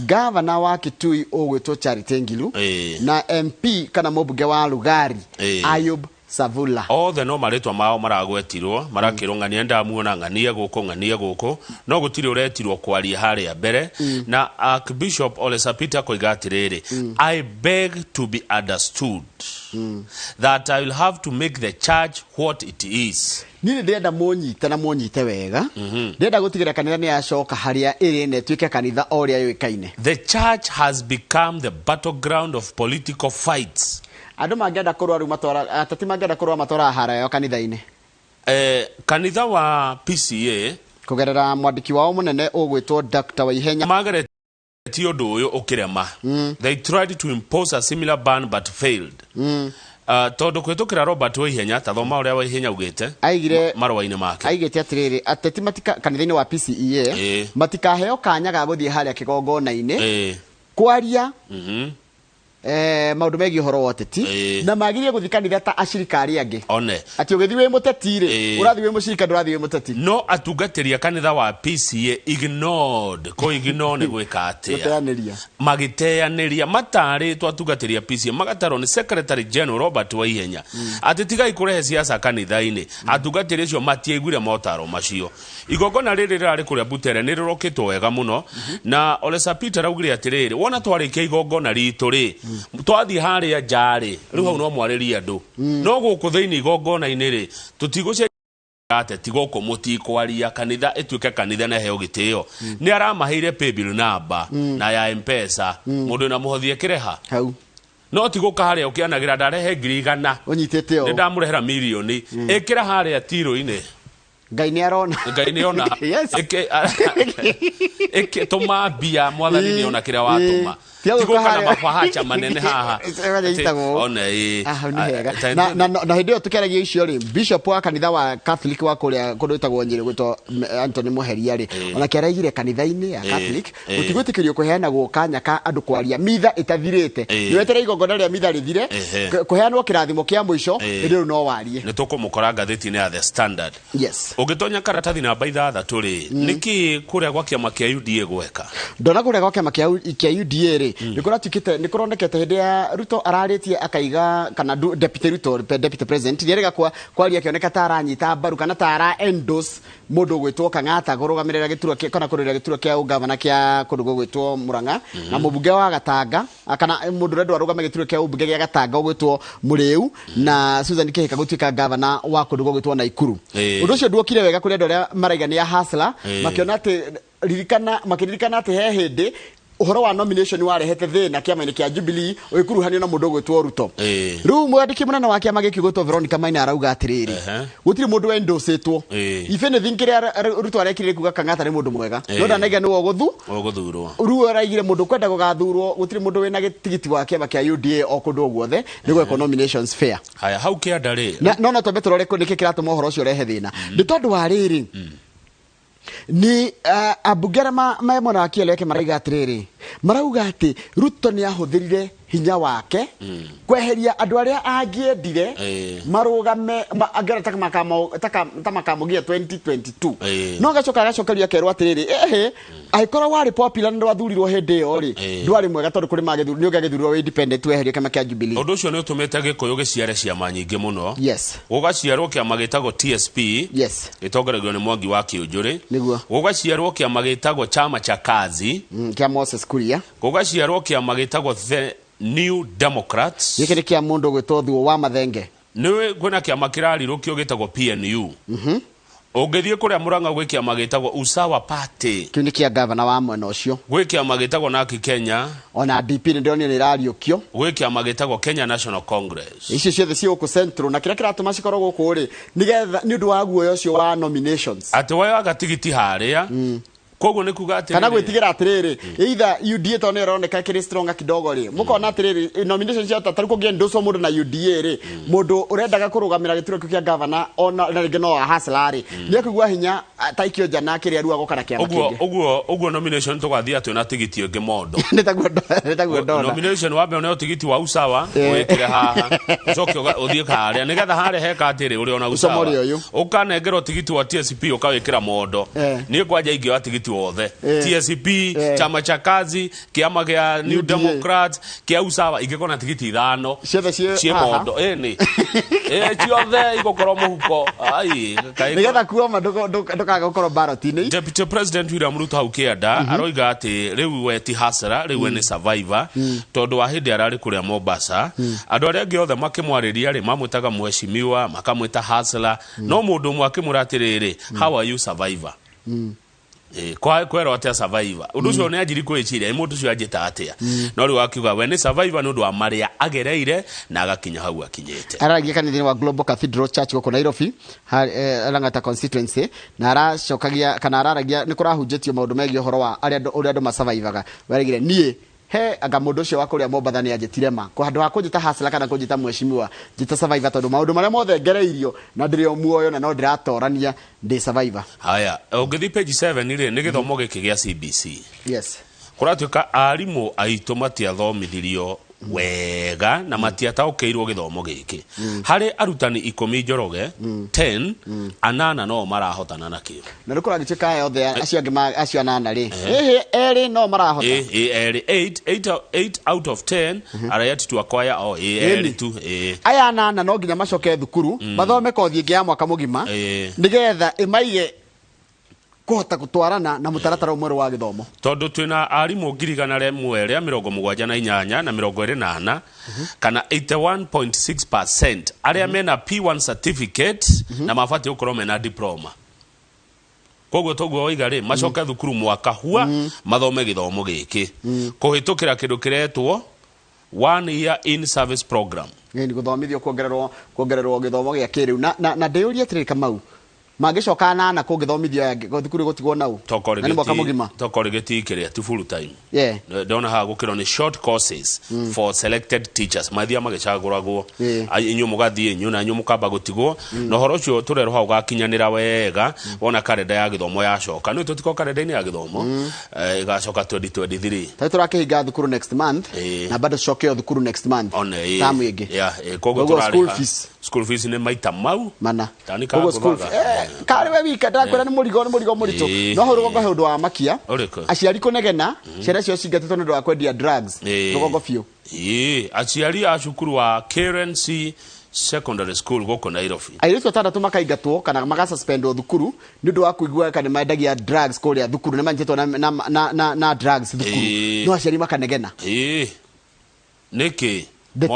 Governor wa Kitui ogwĩtwo Charity Ngilu na MP kana mũmbunge wa Lugari Ayub Savula othe no marĩtwa mao maragwetirwo marakĩrwo ng'ania ndamuona ng'ania gũkũ no gũtirĩ ũretirwo kwaria harĩa mbere na Archbishop Ole Sapita koiga atĩrĩrĩ I beg to be understood that I will have to make the church what it is nini ndenda munyite na munyite wega ndenda gũtigĩra kanitha nĩ yacoka harĩa ĩrĩ na ĩtuĩke kanitha ũrĩa yũĩkaine the church has become the battleground of political fights andũ mangĩenda kũrũa rĩu matwara atati mangĩenda kũrũa matwara hara yo kanitha-inĩ kanitha wa PCA kũgerera mwandĩki wao mũnene ũgwĩtwo Dr. Waihenya magereti ũndũ ũyũ ũkĩrema they tried to impose a similar ban but failed tondũ kwĩtũkĩra Robert Waihenya tathoma ũrĩa Waihenya ugĩte aigire marũa-inĩ make aigĩte atĩrĩrĩ ateti kanitha-inĩ wa PCEA matikaheo kanya ga gũthiĩ harĩa kĩgongona-inĩ kwaria maundu megiĩ ũhoro wa ũteti na magirie gũthiĩ kanitha ta acirikari angĩ one ati ũgĩthiĩ wĩ mũteti rĩ ũrathiĩ wĩ mũcirika ndũrathiĩ wĩ mũteti no atungatĩria kanitha wa PCA ignored nĩ gwĩka atĩa magĩteanĩria matarĩtwo atungatĩria PCA magatarwo nĩ Secretary General Robert Waihenya atĩ tigai kũrehe siasa kanitha-inĩ atungatĩria acio matiaiguire motaro macio igongona rĩrĩ rĩrarĩ kũrĩa Butere nĩ rĩrokĩtwo wega mũno na Ole Sapita raugire atĩrĩrĩ wona twarĩkia igongona ritũ rĩ twathi harĩa njarĩ rĩu hau no mwarĩria andũ no gũkũ thĩinĩ igongona-inĩ rĩ tũtigũcenjia ateti gũkũ mũtikwaria kanitha ĩtuĩke kanitha na heo gĩtĩo nĩ aramaheire paybill number na ya M-Pesa mũndũ na mũhothi ekĩreha hau no tigũka harĩa ũkĩanagĩra ndarehe 100 ũnyitĩte o nĩ ndamũrehera mirioni ĩkĩra harĩa tirũ-inĩ Ngai nĩ arona eke toma mbia mwathani nĩ ona kĩrĩa watũma tigũka na mabahacha manene haha ona na hĩndĩ ĩyo tũkĩaragia icio rĩ bishop wa kanitha wa Catholic wa kũrĩa kũndũ gwĩtagwo Nyĩrĩ gwĩtwo Anthony Mũheria rĩ ona kĩaraigire kanitha-inĩ ya Catholic gũtigwĩtĩkĩrio kũheanagwo kanya ka andũ kwaria mitha ĩtathirĩte nĩ wetereire igongona rĩa mitha rĩthire kũheanwo kĩrathimo kĩa mũico hĩndĩ rĩu no warie nĩ tũkũmũkora ngathĩti-inĩ ya The Standard yes ũngĩtonya karatathi namba 6 rĩ nĩkĩ kũrĩa gwa kĩama kĩa UDA gweka ndona kũrĩa gwa kĩama kĩa UDA rĩ nĩ kũronekete hĩndĩ ya Ruto ararĩtie akaiga kana deputy president nĩ erega kwaria akĩoneka ta aranyita mbaru kana ta ara endorse mũndũ gwĩtwo Kang'ata kũrũgamĩrĩra gĩturwa kana kũrũgamĩrĩra gĩturwa kĩa ugavana kĩa kũndũ gwĩtwo Murang'a na mũmbunge wa Gatanga kana mũndũ ũrĩa arũgamĩrĩra gĩturwa kĩa ũmbunge gĩa Gatanga gwĩtwo Mũrĩu na Susan Kĩhika gũtuĩka gavana wa kũndũ gwĩtwo Naikuru ũndũ ũcio nduokire wega kũrĩ andũ arĩa maraiga nĩ ya Hustler makĩona atĩ makĩririkana atĩ he hĩndĩ uhoro wa nomination warehete thĩna kĩama-inĩ kĩa Jubilee ũgĩkuruhanio na mũndũ gwĩtwo Ruto rĩu mwandĩki mũnene wa kĩama gĩkĩ gwĩtwo Veronica Maina arauga atĩrĩrĩ gũtirĩ mũndũ wendocĩtwo if anything kĩrĩa Ruto arekire kuga Kang'ata nĩ mũndũ mwega no ndanaiga nĩwe ũgũthurwo rĩu araigire mũndũ kwenda gũgathurwo gũtirĩ mũndũ wĩna gĩtigiti wa kĩama kĩa UDA o kũndũ guothe nĩ gwĩkwo nominations fair haya hau kĩanda rĩ no twambe tũrore nĩkĩ kĩratũma ũhoro ũcio ũrehe thĩna nĩ tondũ wa rĩrĩ ni abungere mwena wa Kieleweke maraiga atĩrĩrĩ marauga atĩ Ruto nĩ ahũthĩrire hinya wake kweheria andũ arĩa angĩendire marũgame angĩra ta makamũgia 2022 no agacokeria akerwo atĩrĩrĩ agĩkorwo warĩ popular na ndwathurirwo hĩndĩ ĩyo rĩ ndwarĩ mwega tondũ kũrĩ magĩthurwo nĩ ũgagĩthurwo wĩ independent weherio kĩama kĩa Jubilee ũndũ ũcio nĩ ũtũmĩte Gĩkũyũ gĩciare ciama nyingĩ mũno yes gũgaciarwo kĩama gĩtagwo TSP yes gĩtongoragio nĩ Mwangi wa Kĩũnjũrĩ nĩguo gũgaciarwo kĩama gĩtagwo Chama cha Kazi kĩa Moses Kuria gũgaciarwo kĩama gĩtagwo The New Democrats gĩkĩ nĩ kĩa mũndũ gwĩtwo Thuo wa Mathenge nĩ kwĩna kĩama kĩrarirũkio gĩtagwo PNU Ungithie kuria Murang'a gwikia magitagwo Usawa Party kiu ni kia governor wa mwena ucio gwikia magitagwo naki Kenya ona DP ni ndionio ni rariukio gwikia magitagwo Kenya National Congress icio ciothe cio ku central na kira kiratuma cikoro guku ri nigetha ni undu wa guoyo ucio wa nominations ati wayo agatigiti haria koguo ni kuga atiriri kana gwitigira atiriri either UDA to ne roneka kiri stronger kidogo ri mukona atiriri nominations cia tatari kugia ndoso mundu na UDA ri mundu urendaga kurugamira gituro kia governor ona na ringi no haslari ni akugwa hinya taikio jana kiri aru agokara kia kingi uguo nomination to gwathia tu na tigiti ungi mondo nitaguo ndona nomination wa mbere tigiti wa Usawa wekire haha coke uthie karia nigetha hare heka atiri uri ona Usawa ukanengerwo tigiti wa TSP ukawikira mondo ni kwanja ingi wa tigiti wothe TSP chama cha kazi kiama gia New Democrats kia Usawa ingekona tigiti 5 cie mondo ni ciothe igokoro muhuko ai nigetha kuoma ndokaga gukoro ballot-ini. Deputy President William Ruto hau kianda aroiga ati riu we ti hasara riu ni survivor tondu wa hindi arari kuria Mombasa andu aria angi othe makimwariria ri mamwitaga mheshimiwa makamwita hasara no mundu mwe akimuratiriri how are you survivor kwa kwero atia survivor undu ucio ne ajiri kwiciria mundu ucio ajita atia no ri wakiuga we ni survivor nundu wa maria agereire na agakinya hau akinyete aragia kanithini wa Global Cathedral Church goko Nairobi Lang'ata constituency na aracokagia kana araragia ni kurahunjitio maundu megi horo wa aria andu masurvivaga werigire nie he anga mundu ucio wa kuria Mombasa ni ajitire ma kwa handu ha kunjita hasla kana kunjita mheshimiwa jita survivor tondu maundu maria mothe ngereirio na ndiri o muoyo na no ndiratorania ndi survivor. Haya ungithi page 7 ri ni githomo giki gia CBC yes kuratuika arimu aitu matiathomithirio wega na matiataũkĩirwo gĩthomo gĩkĩ harĩ arutani 10 njoroge 10 anana no marahotana nakĩo na rĩkũragĩtuĩka yothe acio angĩ acio anana rĩ erĩ no marahota erĩ 8 out of 10 arayati tu akwaya o erĩ tu aya anana no nginya macoke thukuru mathome kothi ĩngĩ ya mwaka mũgima nĩgetha ĩmaige kuhota gutwarana na mutaratara umwe wa githomo tondu twina arimu 178 na 28 kana 81.6% aria mena P1 certificate na mafati ukorwo mena diploma koguo toguo oiga ri macoka thukuru mwaka hua mathome githomo giki kuhitukira kindu kiretwo 1 year in service program ni guthomithio kuongererwo githomo gia kiriu na ndeuria tiri Kamau magicoka nana kungithomithio yangi thukuru gutigwo nau na ni mwaka mugima tokorigeti kiria tu full time ndona ha gukiro ni short courses for selected teachers mathia magicaguragwo inyu mugathie inyu na inyu mukamba gutigwo no horo cio turero ha ugakinyanira wega wona kalenda ya githomo yacoka no tutiko kalenda-ini ya githomo igacoka 2023 tatu turakihinga thukuru next month na bado coke thukuru next month tamu ingi koguo turari school fees ni maita mau mana koguo school kare we wika ndakwira ni murigo muritu no ho rugongo hundu wa makia aciari kunegena ciana cio cingatitwo nundu wa kwendia drugs rugongo fiu aciari a cukuru wa KRNC secondary school goko Nairobi airitu tandatu makaingatwo kana magasuspendwo thukuru nundu wa kuigua kana mendagia drugs kuria thukuru ni manjitwo na drugs thukuru no aciari makanegena niki they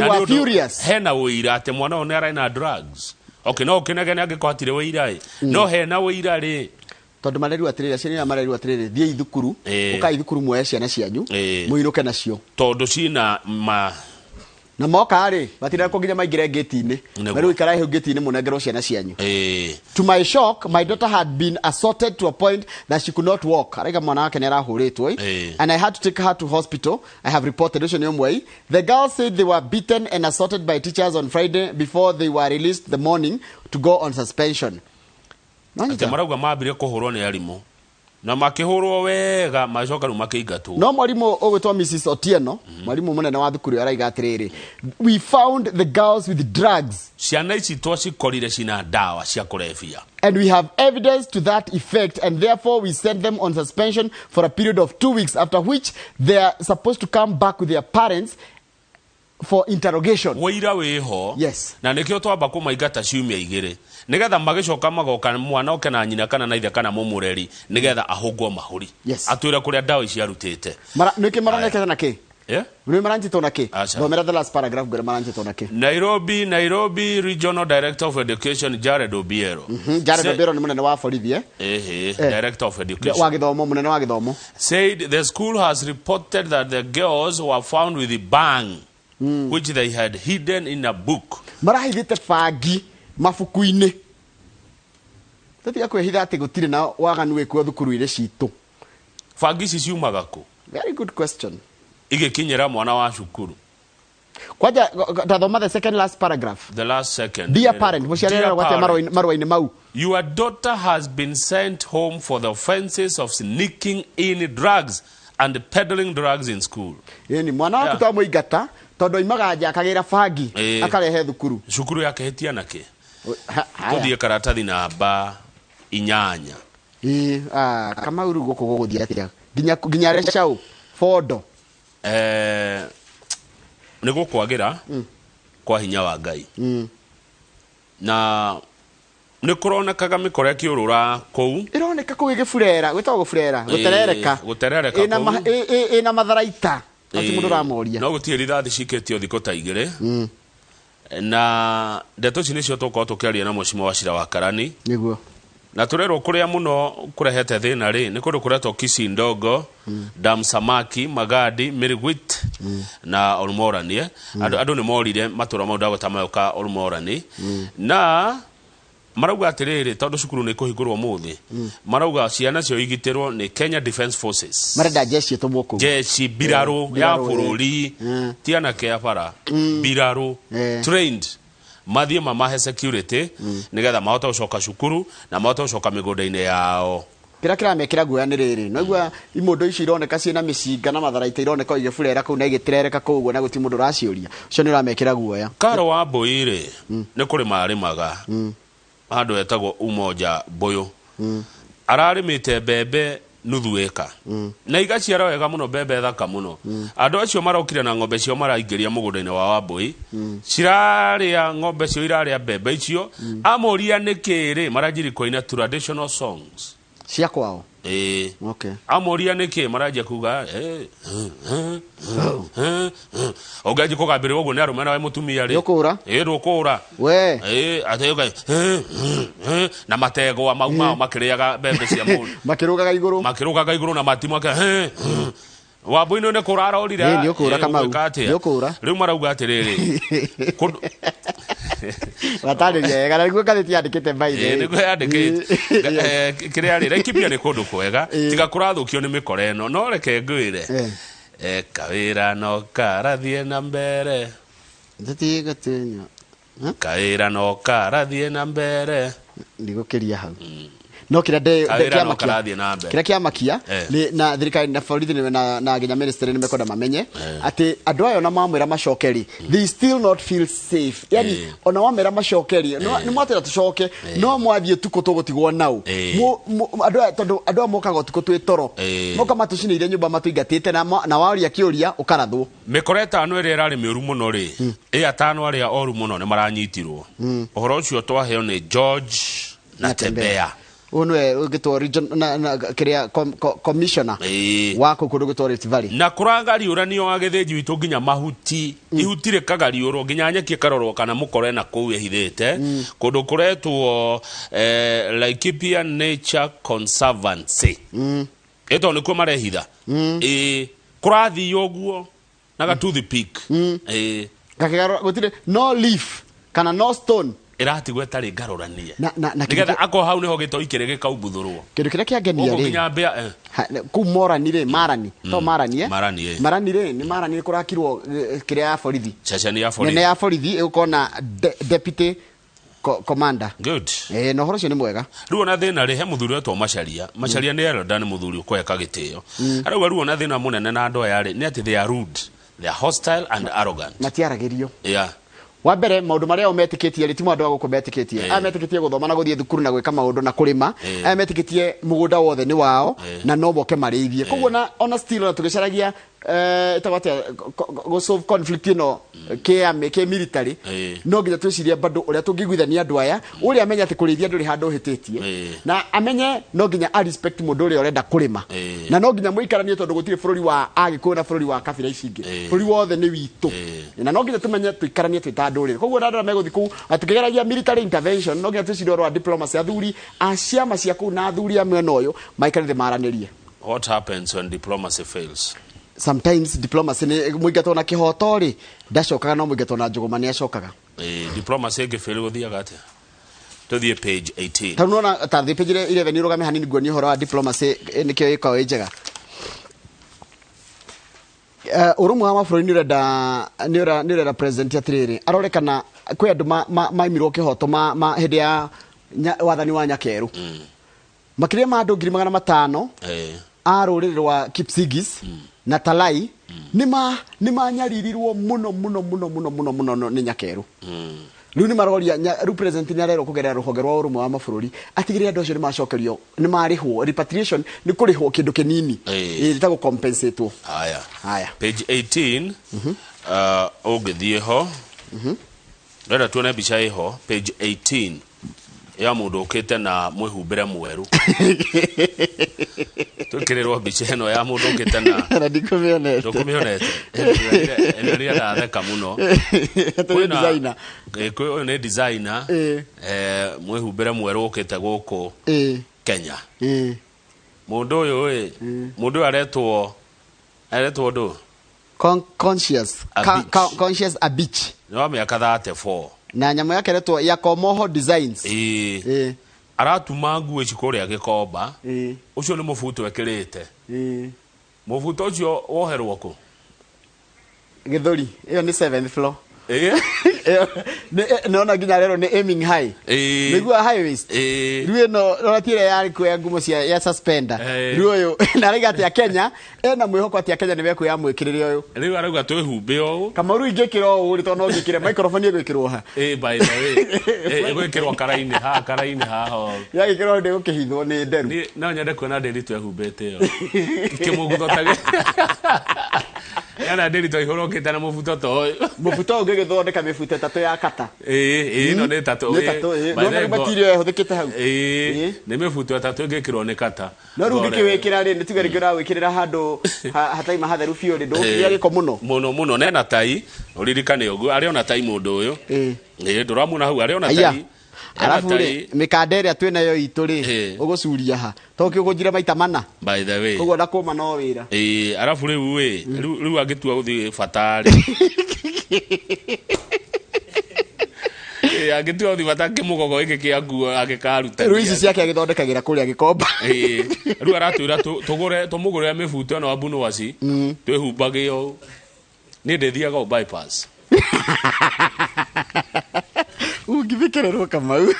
were furious hena uira ate mwana one ara na drugs okay no kinegene angikwatire uira no hena uira ri tondu mareri atiriri aciari mareri atiriri thie ithukuru ukai thukuru muoye ciana cianyu muiruke nacio tondu cina na moka ri batira kuginya maingire gate-ini meru ikara he gate-ini munengero ciana cianyu to my shock my daughter had been assaulted to a point that she could not walk arega mwana wake ni arahuritwo and I had to take her to hospital. I have reported this on way. The girls said they were beaten and assaulted by teachers on Friday before they were released the morning to go on suspension. Ate marauga mabire kuhurwo ni arimu na makihurwo wega macoka ru makiingatwo no mwarimu ogwetwa Mrs Otieno mwarimu munene wa thukuru araiga atiriri we found the girls with drugs ciana ici twacikorire cina dawa cia kurefia and we have evidence to that effect and therefore we sent them on suspension for a period of 2 weeks after which they are supposed to come back with their parents for interrogation. Waira weho. Yes. Na nikio twamba kumaigata ciumia igire. Nigetha magicoka magoka mwana oke na nyina kana na ithe kana mumureri nigetha ahungwo mahuri. Yes. Atwira kuria dawa ici arutite. Niki maronekete na ki? Nĩ maranyitwo na kĩ? Thomera the last paragraph ngwĩre maranyitwo na kĩ? Nairobi Regional Director of Education Jared Obiero. Jared Obiero nĩ munene wa borithi Director of Education. Wa gĩthomo, munene wa gĩthomo. Said the school has reported that the girls were found with the bang which they had hidden in a book. Marahithĩte bangi mabuku-inĩ. Tatiga kwĩhitha atĩ gũtirĩ na waganu wĩkuo thukuru-inĩ citũ. Bangi ici ciumaga kũ? Very good question. Igikinyira mwana wa cukuru. Kwaja tathoma the second last paragraph. The last second. Dear parent, muciarĩra gwate marũa-inĩ mau. Your daughter has been sent home for the offenses of sneaking in drugs and peddling drugs in school. Ni mwana waku twamũingata tondũ oimaga nja akagĩra bangi akarehe thukuru. Cukuru yake hetia nake. Tuthie karatathi namba 8. Kama uru gũkũ gũgũthiĩ atĩa? Nginya Rechau Fondo. Nĩ gũkwagĩra kwa hinya wa Ngai. Na nĩ kũronekaga mĩkora ĩkĩũrũra kũu. Ĩroneka kũu ĩgĩburera, gwĩtagwo gũburera, gũterereka. Ĩna matharaita. Ati mũndũ ũramoria. No gũtirĩ rithathi cikĩtio thikũ ta 2. Na ndeto ici nĩcio tũkorwo tũkĩaria na Mheshimiwa Wachira wa Karani. Nĩguo. Na turero kuria muno kurehete thina ri ni kundu kuretwo Kisii Ndogo, Dam Samaki, Magadi, Mirigwit na Olmorani. Andu ni morire matura mau ndago tamayoka Olmorani. Na marauga atiriri tondu cukuru ni kuhingurwo muthi. Marauga ciana cio igitirwo ni Kenya Defence Forces. Marenda jeshi tumoko. Jeshi biraru ya bururi. Tiana ke afara. Biraru trained. Mathie mamahe security nigetha mahota gucoka cukuru na mahota gucoka migunda-inĩ yao. Kira mekira guoya nĩ rĩrĩ noigua imondo ici ironeka ciĩna mĩcinga na matharaita ironeka igĩburera kũu na igĩtirereka kũu ũguo na gũti mũndũ ũraciũria ũcio nĩ ũramekĩra guoya. Karo wa Mbũi-rĩ nĩ kũrĩ marĩmaga handũ etagwo Umoja Boyo ararĩmĩte mbembe nuthu eka na igaciara wega muno mbembe thaka muno. Andũ acio marokire na ng'ombe cio maraingĩria mũgũnda-inĩ wa Wambũi cirarĩa ng'ombe cio irarĩa mbembe icio amoria nĩkĩrĩ maranjiri kũina traditional songs cia kwao. Okay. Amoria nĩkĩ maranjia kuga ogaji kugambĩrĩra ũguo nĩ arũme nawe mũtumia rĩ ndũkũra ndũkũra we ateuga na mategwa mau mao makĩrĩaga mbembe cia mũndũ makĩrũgaga igũrũ na matimũ Wambũi nĩ kũrarorire nĩ ũkũra Kamau nĩ ũkũra rĩu marauga atĩrĩrĩ watarĩria wega na nĩguo ngathĩti yandĩkĩte baire nĩguo yandĩkĩte kĩrĩa rĩ Laikipia nĩ kũndũ kwega tiga kũrathũkio nĩ mĩkora ĩno no reke ngwĩre kawĩra no karathiĩ na mbere kawĩra no karathiĩ na mbere ndigũkĩria hau no kĩrĩa kĩamakia na thirikari na borithi na nginya ministry nĩ mekwenda mamenye atĩ andũ ayo na mamwĩra macokeri they still not feel safe. Yani ona wamera macokeri nĩ mwatĩra tũcoke no mwathiĩ tuko tũgũtigwo nau andũ a mokaga tuko twĩ toro moka matucinĩire nyũmba matũingatĩte na waria kĩũria ũkarathwo. Mĩkora ĩtano ĩrĩa ĩrarĩ mĩũru mũno rĩ atano arĩa oru mũno nĩ maranyitirwo. Ũhoro ũcio twaheo nĩ George na Tembea unwe ugitwa region na kiria commissioner wako kundu gitwa Rift Valley na kurangari uranio wa githĩnji witũ nginya mahuti ihutire kagariũrwo nginya nyeki karorwo kana mukore na kũu ehithĩte kundu kuretwo Laikipia Nature Conservancy eto nĩ kuo marehitha kurathi ũguo na gatuthi peak gakigaro gutire no leaf kana no stone iratigwo etarĩ ngaroranie nigetha ako hau niho gĩtoikĩrĩ gĩkaumbuthũrwo kĩndũ kĩrĩa kĩangenia rĩ kũu Morani rĩ Marani to Marani Marani rĩ nĩ Marani kũrakirwo kĩrĩa ya borithi ceceni ya borithi nene ya borithi ĩgũkorwo na deputy commander good na ũhoro ũcio nĩ mwega. Rĩu ona thĩna rĩ he mũthuri wetwo Macharia nĩ erenda nĩ mũthuri ũkweka gĩtĩo arauga rĩu ona thĩna mũnene na andũ aya rĩ nĩ atĩ they are rude, they are hostile and arrogant matiaragĩrio wa mbere maundu maria ometĩkĩtie rĩ ti andũ agũkũ metĩkĩtie metĩkĩtie gũthoma na gũthiĩ thukuru na gwĩka maundu na kũrĩma metĩkĩtie mũgũnda wothe nĩ wao na no boke marĩithie koguo na ona still ona tũgĩcaragia etagwo atĩa go solve conflict ĩno ke military no nginya twicirie bado uria tungiguithania andu aya uria amenya ati kurithia nduri handu hititie na amenye no nginya a respect mundu uria urenda kurima na no nginya muikaranie tondu gutire bururi wa agikuyu na bururi wa kabira ici ingi bururi wothe ni witu na no nginya tumenye tuikaranie twita nduri koguo ndara meguthi ku atukigeragia military intervention no nginya twicirie ro diplomacy athuri aciama cia ku na athuri amwe noyo maikarire maranirie. What happens when diplomacy fails? Sometimes diplomacy ni muingato na kihoto ri ndacokaga no muingato na njugumania acokaga diplomacy ngifail guthiaga atia tuthie page 18 tanona ta thi page 11 ni rugame hanini guo ni horo wa diplomacy nikio iko njega urumwe wa mabũrũri ni urenda president atiriri arorekana kwi andu maimirwo kihoto ma hindi ya wathani wa Nyakeru makiria ma andu 500 a rũrĩrĩ rwa Kipsigis na Talai nima nyaririrwo muno ni Nyakeru riu ni maroria represent ni arero kugerera ruhonge rwa urumwe wa mabũrũri atigire andu acio ni macokerio ni marihwo repatriation ni kurihwo kindu kinini itago compensate haya page 18 ugithie ho rera tuone bicha iho page 18 ya mundu ukite na mwihumbire mweru tukirerwa bicha eno ya mundu ukite na ndikumionete eno ya ndatheka muno designer ko ne designer mwihumbire mweru ukite guku Kenya mundu uyu mundu aretwo ndo conscious Abich no miaka 34 na nyama yake retwo ya Komoho Designs aratuma nguo ici kuria Gikomba ucio ni mubuto wekirite mubuto ucio woherwo ku Githuri iyo ni 7th floor no nginya rero ni aiming high nigua high waist riu no ratire yari kuya ngumo cia ya suspender riu uyu na rega ati ya Kenya ena mwihoko ati ya Kenya ni beku ya mwikirire uyu riu arauga twihumbe uyu kama riu ingikira uyu to no ngikire microphone igwikirwo ha by the way igwikirwo karaini ha ho ya igikirwo ndi gukihithwo ni nderu no nyende kuona nderi twehumbete yo kimugutho tage yana nderi twihorokete na mubuto mubuto ugigithondeka mibuto tatu ya kata no ne tatu no material huthikite hau ne mibuto tatu ngikirwo ni kata no ru ngikiwikira ri ni tigari ngira wikirira handu hataima hatheru fiyo ri ndukiria giko muno nena tai uririkane ugu ari ona tai mundu uyu nduramuna hau ari ona tai arafu mikande ria twina yo itu ri ugucuria ha toki ugunjire maita mana by the way ugo ndakuma no wira arafu riu agitua uthi fatari agitua uthi fataki mugogo iki kia nguo agikaruta riu ici ciake agithondekagira kuria Gikomba riu aratwira tumugure mibuto no abuno waci twihumbagio ni ndethiaga bypass ungivikererwo Kamau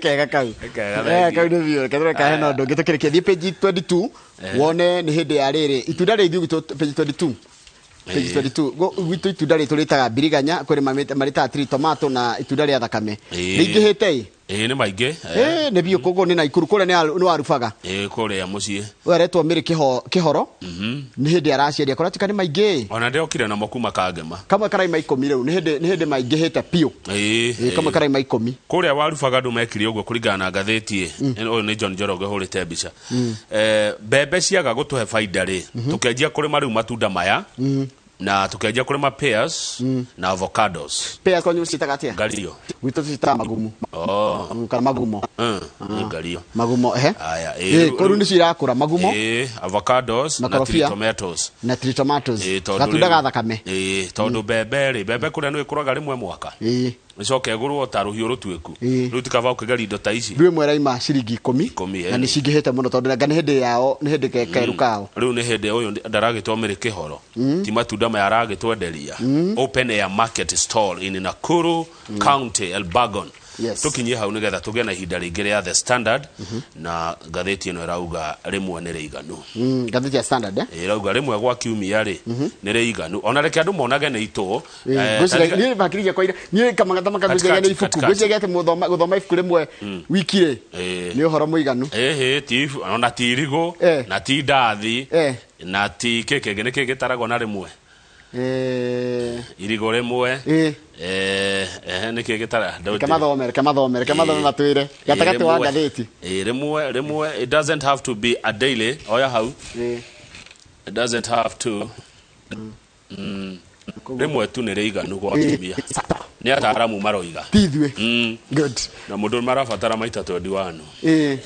kega kau ni vio kadro ka heno ndo gitokireke thi page 22 wone ni hindi ya riri itunda ri ithu page 22 page 22 gwitu itunda ri turitaga biriganya kuri marita tree tomato na itunda ri thakame ningihite ni maingi ne bio kogo ni na ikuru kule ni warubaga kule ya mucie weretwo miri kihoro ni hindi araciaria koratika ni maingi ona ndeokire na makuma kagema kamwe karaima 10 riu ni hindi maingi hete pio kamwe karaima 10 kule warubaga ndu mekiri uguo kuringana na ngatheti oyo ni John Njoroge hurite mbica bebe ciaga gutuhe faida ri tukenjia kuri mariu matunda maya na tukenjia kuri ma pears na avocados pears kwa nyusi takatia galio wito cita magumu kana magumo galio magumo haya koru ni cirakura magumo avocados na tomatoes gatunda gathakame tondu bebe kuria no ikuraga rimwe mwaka nicoke gurwo ta ruhiu rutweku riu tikava ukigari indo ta ici riu mwera ima ciringi 10 na ni cingihete muno tondu nga ni hindi yao ni hindi kekeru kao riu ni hindi uyu ndaragitwamire kihoro ti matunda maya aragitwenderia open air market stall in Nakuru County Elbagon tukinyie hau nigetha tuge na ihinda ringĩ rĩa The Standard na ngathĩti ĩno ĩrauga rĩmwe nĩ rĩiganu. Ngathĩti ya Standard ĩrauga rĩmwe gwa kiumia rĩ nĩ rĩiganu, ona reke andũ monage nĩ itũ. Niĩ makirigia kwa niĩ kamangata makagucaga nĩ ibuku gucaga ati guthoma ibuku rĩmwe wiki rĩ nĩ ũhoro mũiganu. Ti ona ti irigũ na ti ndathi na ti kĩngĩ nĩ gĩtaragwo na rĩmwe irigũ rĩmwe nĩkĩ gĩtara kamathomere matwĩre gatagatĩ wa ngathĩti rĩmwe. It doesn't have to be a daily. Oya hau it doesn't have to rĩmwe tu nĩ rĩiganu gwa kiumia. Nĩ ataramu maroiga ti ithuĩ. Good. Na mũndũ marabatara maita 21.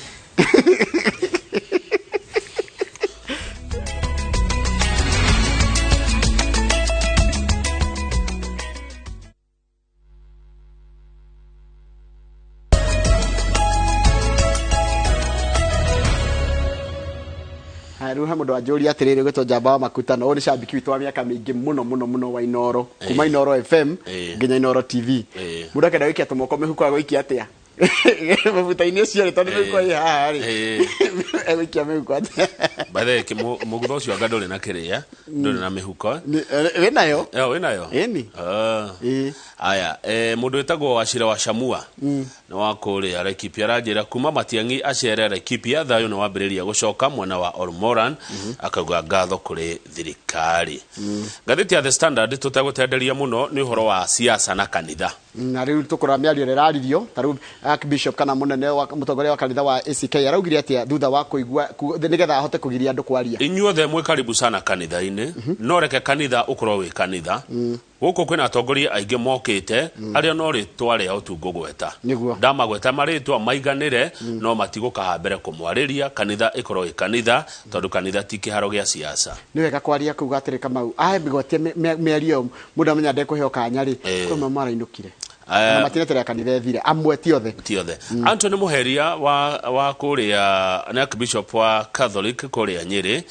Ruha mundu anjũria atiriri gwitwo Njamba wa Makutano ũyũ nĩ cambiki witũ wa mĩaka mĩingĩ mũno wa Inoro kuma Inoro FM nginya Inoro TV. Mũndũ akenda gũikia tũmoko mĩhuko agũikia atĩa mabuta-inĩ ũcio rĩ tondũ mĩhuko ĩ haha rĩ egũikia mĩhuko atĩa. Bathe mũgutho ũcio anga ndũrĩ na kĩrĩa ndũrĩ na mĩhuko wĩnayo wĩnayo ĩni. Aya mũndũ wĩtagwo Wachira wa Shamua nĩ wa kũrĩa Laikipia aranjĩra kuma Matiang'i acerera Laikipia thayũ nĩ wambĩrĩria gũcoka mwena wa Olmoran akauga ngatho kũrĩ thirikari. Ngathĩti ya The Standard tũtegũtenderia mũno nĩ ũhoro wa siasa na kanitha. Na rĩu tũkũrora mĩario ĩrĩa ĩraririo ta rĩu Archbishop kana mũnene wa mũtongoria wa kanitha wa ACK araugire atĩa thutha wa kũigua nĩgetha ahote kũgiria andũ kwaria. Inyuothe mwĩ karibu sana kanitha-inĩ no reke kanitha ũkorwo wĩ kanitha. Gũkũ kwĩna atongoria aingĩ mokĩte arĩa no rĩtwa rĩao tu ngũgweta. Ndamagweta marĩtwa maiganĩre no matigũkaha mbere kũmwarĩria. Kanitha ĩkorwo ĩ kanitha tondũ kanitha ti kĩharo gĩa siasa. Nĩ wega kwaria kuga atĩrĩ Kamau mĩgwatie mĩario mũndũ amenya ndekũheo kanya rĩ kuma marainũkire na matinetera kanitha ethire amwe ti othe. Anthony Muheria wa kũrĩa nĩ Archbishop wa Catholic kũrĩa Nyĩrĩ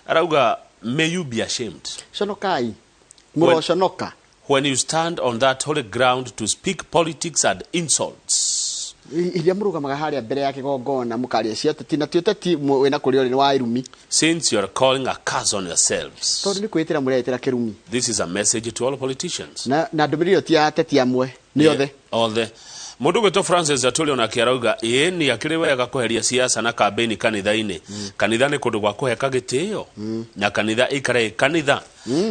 arauga may you be ashamed. Conokai Muroconoka when you stand on that holy ground to speak politics and insults. Iria mũrugamaga harĩa mbere ya kĩgongona mũkaria cia ũteti na ti ũteti wĩna kũrĩa ũrĩ wa irumi. Since you are calling a curse on yourselves. Tondũ nĩ kwĩtĩra mũretĩra kĩrumi. This is a message to all politicians. Na ndũmĩrĩri ti ya ateti amwe nĩ othe. Othe. Mũndũ gwĩtwo Francis Atuli ona kĩarauga nĩ akĩrĩ wega kũheria siasa na kambeni kanitha-inĩ. Kanitha nĩ kũndũ gwa kũheka gĩtĩo na kanitha ikare kanitha.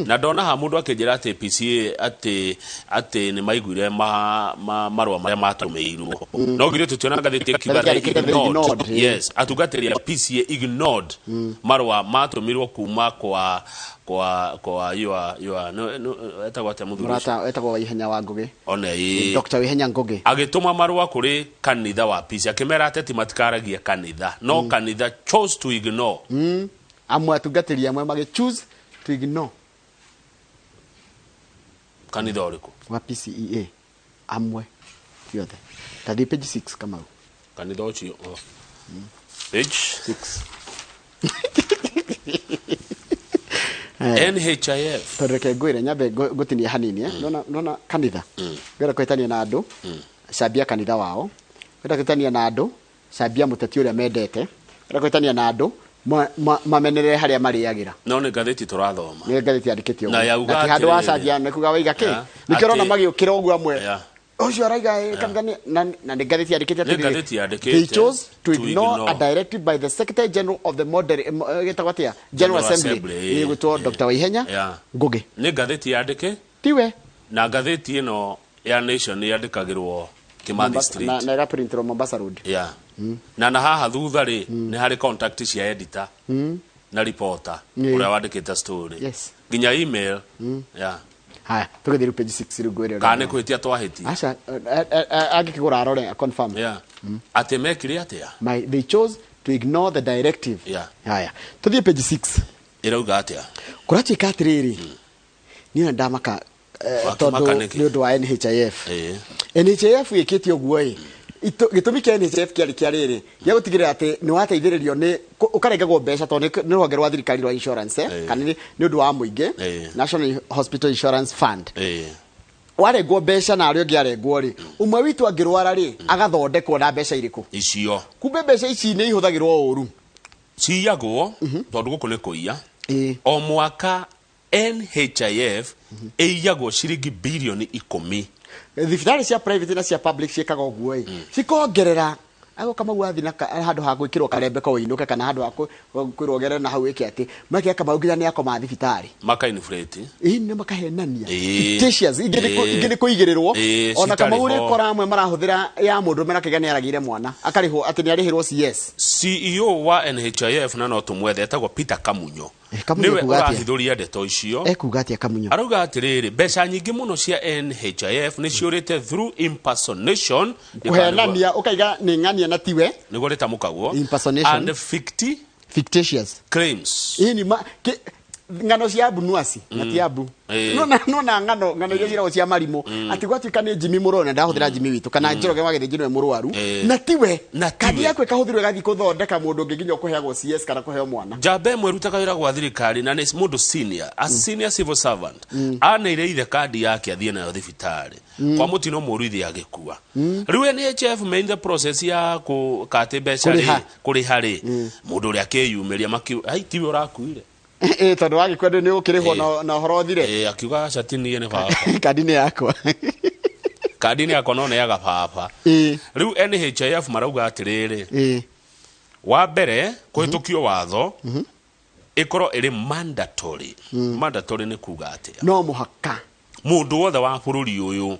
Na ndona ha mũndũ akĩnjĩra atĩ PCA atĩ nĩ maiguire marũa marĩa matũmĩirwo. No ngire tũtiona ngathĩti kiuga ignored. Yes, atungatĩri a PCA ignored marũa matũmirwo kuma kwa etagwo atĩa mũthuri etagwo Ihenya wa Ngũgĩ ona Dr. Ihenya Ngũgĩ agĩtũma marũa kũrĩ kanitha wa PCA akĩmera ateti matikaragia kanitha no kanitha chose to ignore. Amwe atungatĩri amwe magĩ choose to ignore kanitha ũrĩkũ wa PCEA amwe ti othe. Tathi page 6 Kamau kanitha ũcio page 6 NHIF tondeke ngwire nyambe gutinia hanini nona kanitha ngwira kwetania na andũ cambia kanitha wao ngwira kwetania na andũ cambia mũteti ũrĩa mendete ngwira kwetania na andũ mamenerere harĩa marĩagĩra. No nĩ ngathĩti tũrathoma nĩ ngathĩti yandĩkĩtio na yauga atĩ handũ wa cambia nĩ kuga waiga kĩ nĩkĩrona magĩũkĩra ũguo amwe ũcio araiga kanitha na nĩ ngathĩti yandĩkĩte atĩ they chose to ignore a directive by the Secretary General of the General Assembly gwĩtwo Dr. Waihenya Ngũgĩ. Nĩ ngathĩti yandĩke tiwe na ngathĩti ĩno ya Nation yandĩkagĩrwo Kimathi Street na ĩgaprintĩrwo Mombasa Road na haha thutha rĩ nĩ harĩ contact cia editor na reporter ũrĩa wandĩkĩte story nginya email haya tũgĩthiĩ page 6 rĩu ngwĩre kana nĩ kwĩtia twahĩtia aca angĩkĩgũra arore confirm atĩ mekire atĩa they chose to ignore the directive. Haya tũthiĩ page 6 ĩrauga atĩa kũratuĩka atĩrĩrĩ niĩ ndamaka tondũ nĩ ũndũ wa NHIF NHIF ĩkĩte ũguo gĩtũmi kĩa NHIF kĩarĩ kĩarĩrĩ gĩa gũtigĩrĩra atĩ nĩ wateithĩrĩrio nĩ ũkarengagwo mbeca tondũ nĩ rũhonge rwa thirikari rwa insurance kana nĩ ũndũ wa mũingĩ National Hospital Insurance Fund warengwo mbeca na ario ngiarengwo ri umwe witu angirwara ri agathondekwo na mbeca iriku icio kumbe mbeca ici ni ihuthagirwo uru ciyagwo tondu guku ni kuiya o mwaka NHIF iyagwo ciringi bilioni 10 thibitari cia private na cia public ciekaga uguo cikongerera ago kama wathi na handu ha gwikirwo karembeko winuke kana handu ha kwirwo gere na hau iki ati makia kama ugira ni akoma thibitari maka inflate ni makahenania fictitious ingene kuigirirwo ona kama uri kora amwe marahuthira ya mundu mena kigani aragire mwana akariho ati ni arihirwo CS CEO wa NHIF na no tumwethe etagwo Peter Kamunyo niwe urahithuria ndeto icio ekuga ati Kamunyo arauga atiriri mbeca nyingi muno cia NHIF ni ciurite through impersonation kuhenania ukaiga ni ng'ania na tiwe nigo ritamukagwo impersonation and fictitious claims ini ngano cia bunuasi na tiabu nona ngano iria ciragwo cia marimo ati gwatuika ni Jimmy Murona ndahuthira Jimmy witu kana Njoroge Magethĩ njiwe murwaru na tiwe kadi yakwe kahuthirwe gathi kuthondeka mundu nginya kuheagwo CS kana kuheo mwana Jabe mwerutaga wira gwa thirikari na ni mundu senior a senior civil servant aneire ithe kadi yake athie nayo thibitari kwa mutino muru ithe agikua riu NHIF main the process ya kukate mbeca kuriha ri mundu uri akiyumiria makiu ai tiwe urakuire tondu wagikwendo ni ukirihwo na horo thire akiuga chatini ne baba kadini yakwa kadini yako no ne yaga baba riu NHIF marauga atiriri wa mbere kuhitukio watho ikoro iri mandatory mandatory ni kuga atia no muhaka mundu wothe wa bururi uyu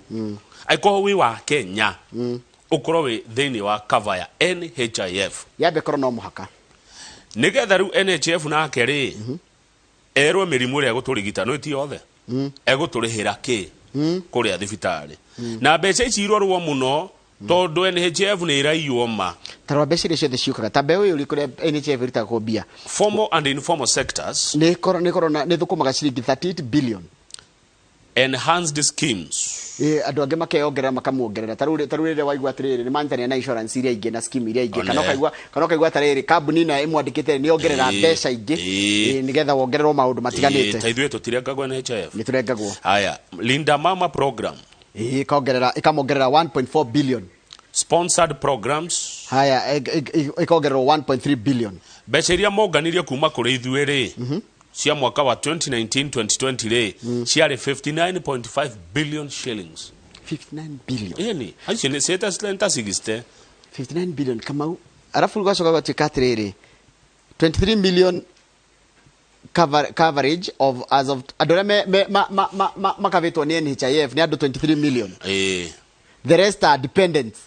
aiko wi wa Kenya ukoro wi thini wa cover ya NHIF yabe koro no muhaka nigetha riu NHIF na keri erwo mirimu ria guturigita no ti yothe eguturihira ki kuria thibitari na mbeca ici irorwo muno tondu NHIF ni iraiywo ma tarwa mbeca icio ciothe ciukaga ta mbeũ ĩyo kuria NHIF ĩrutaga kũmbia formal and informal sectors ni thukumaga ciringi 38 billion enhanced schemes andu ange makeyongerera makamuongerera taru rire waigua atiriri ni manjania na insurance iria ingi na scheme iria ingi kana kaigua atiriri kambuni na imwandikite ni ongerera mbeca ingi nigetha wongererwo maundu matiganite taithwe tutirengagwo NHIF ni turengagwo haya Linda Mama program ikamongerera 1.4 billion sponsored programs haya ikaongererwo 1.3 billion mbeca iria monganirie kuma kuri ithuĩ cia mwaka wa 2019-2020 ri ciarĩ 59.5 billion shillings 59 billion yani hacio ni seta slenta 60 59 billion kama arafu ugacoka gatuika atiriri 23 million coverage of as of adore makavitwo ni NHIF ni andu 23 million the rest are dependents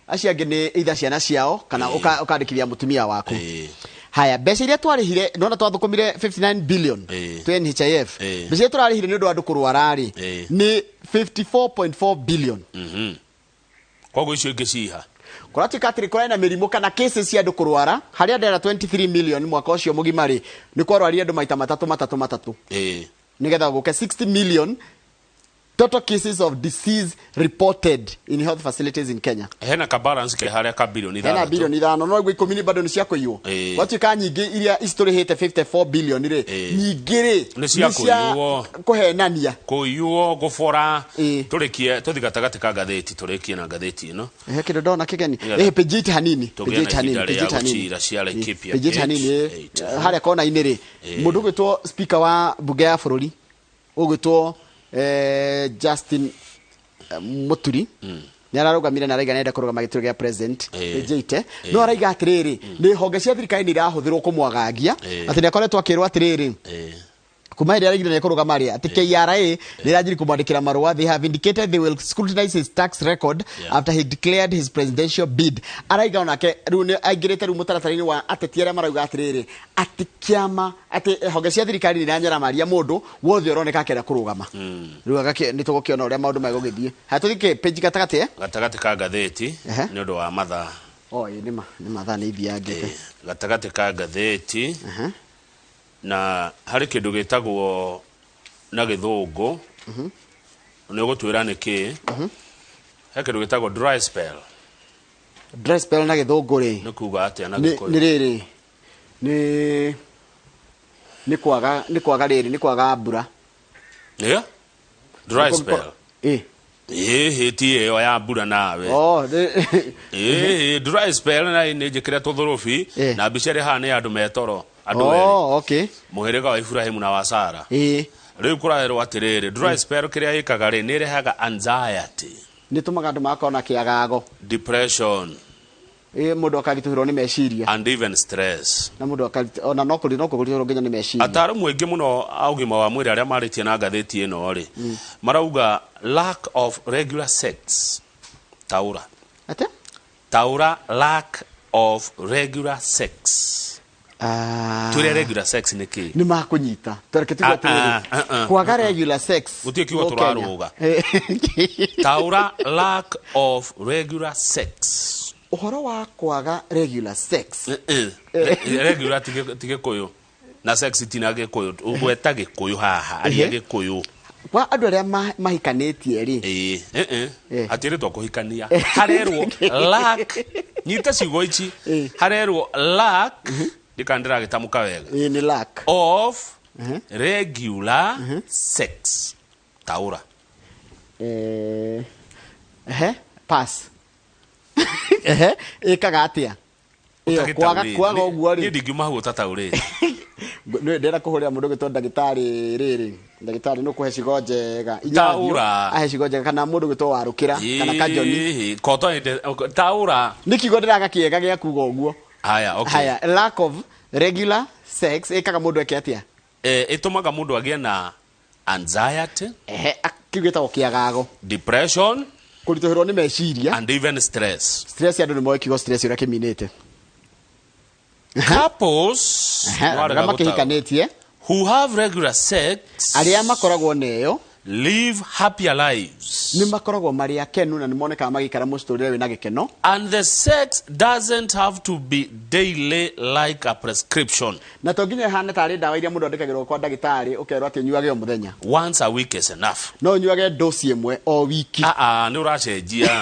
aciangĩ ni either ciana ciao kana ukandikithia mutumia waku haya mbeca iria twarihire nona twathukumire 59 billion to NHIF mbeca iria twarihire ni undu andu kurwara ri ni 54.4 billion koguo icio ingĩ ciha kuratuika atiri kurena mirimu kana cases cia andu kurwara haria ndera 23 million mwaka ucio mugima ri ni kwarwaria andu maita matatu nigetha guke 60 million total cases of disease reported in health facilities in Kenya. Hena ka balance ke haria ka billion ithano. Hena billion ithano no gwe 10 bado ni cia kuiyo. Watuika nyingi iria history hite 54 billion ri. Nyingi ri ni cia kuiyo. Kuhenania. Kuiyo gufora. Turekie tuthigatagati ka gatheti turekie na gatheti ino. Kindu ndona kigeni. Pejiti hanini. Pejiti hanini. Haria kona iniri. Mundu gwitwo speaker wa bunge ya bururi. Ugwitwo Justin Muturi ni ararugamire na raiga nenda kurugama gituro gia president ejite no araiga atiriri ni honge cia thirikari ni irahuthirwo kumwagagia ati ni akoretwo akirwa atiriri kuma ira raiga ni kurugama ri ati KRA ni rajiri kumwandikira marua they have indicated they will scrutinize his tax record after he declared his presidential bid araiga onake riu ni aingirite riu mutaratara-ini wa ateti aria marauga atiriri ati kiama ati honge cia thirikari ni iranyara maria mundu wothe uroneka akenda kurugama riu agake ni tugukiona uria maundu magugithie hatuthike page gatagati ka gatheti ni undu wa mathaa ni mathaa ni ithiangite gatagati ka gatheti na hari kindu gitagwo na githungu ni gutwira niki he kindu gitagwo dry spell na githungu ri ni kuga atia na gikoyo ni riri ni kwaga mbura Dry spell. Hiti ĩyo ya mbura nawe. Dry spell na nĩnjĩkĩre tũthũrũbi na mbica ĩrĩ haha nĩ andũ metoro andũ erĩ mũhĩrĩga wa Ibrahimu na wa Sara. Rĩu kũraerwo atĩrĩrĩ dry spell kĩrĩa ĩkaga rĩ nĩ ĩrehaga anxiety. Nĩtũmaga andũ makona kĩagago. Depression. Mũndũ akagitũhĩrwo nĩ meciria. And even stress. Na mũndũ ona no kũgitũhĩrwo nginya nĩ meciria. Ataaramu aingĩ mũno augima wa mwĩrĩ arĩa marĩtie na ngathĩti ĩno rĩ marauga lack of regular sex. Taura. Ate? Taura lack of regular sex. Tũrĩa regular sex nĩ kĩ? Nĩ makũnyita. Tũreke tuge atĩrĩrĩ. Kwaga regular sex. Gũtirĩ kiugo tũrarũga. Taura lack of regular sex. Ũhoro wa kwaga regular sex. Regular tige koyo. Na sex tina gĩkũyũ. Ũgweta gĩkũyũ haha. Aria gĩkũyũ. Kwa andũ arĩa mahikanĩtie rĩ. Hatirĩtwo kũhikania. Harerwo lack. Nyita ciugo ici. Harerwo lack. Ndikandĩra gĩtamũka wega. Nĩ lack. Of regular sex. Taura. Pass. Ĩkaga atĩa? Kwaga ũguo rĩ. Niĩ ndingiuma hau ũtataũrĩte. Ndĩrenda kũhũrĩra mũndũ gĩtwa ndagĩtarĩ rĩrĩ. Ndagĩtarĩ nĩ kũhe cigo njega. Taura. Ahe cigo njega kana mũndũ gĩtwa warũkĩra kana kajoni. Taura. Nĩ kiugo ndĩraga kĩega gĩa kuga ũguo. Haya, okay. Haya, lack of regular sex ĩkaga mũndũ eke atĩa? Ĩtũmaga mũndũ agĩe na anxiety. Kiugĩtagwo kĩagago. Depression. Kũritũhĩrwo nĩ meciria. And even stress. Stress andũ nĩ moĩ kiugo stress ũrĩa kĩminĩte. Couples makĩhikanĩtie who have regular sex arĩa makoragwo neyo live happier lives. Nĩ makoragwo marĩ akenu na nĩ monekaga magĩikara mũtũrĩre wĩna gĩkeno. And the sex doesn't have to be daily like a prescription. Na to nginya hana tarĩ ndawa iria mũndũ andĩkagĩrwo kwa ndagĩtarĩ ũkerwo atĩ nyuage o mũthenya. Once a week is enough. No nyuage dosi ĩmwe o wiki. Nĩ ũracenjia.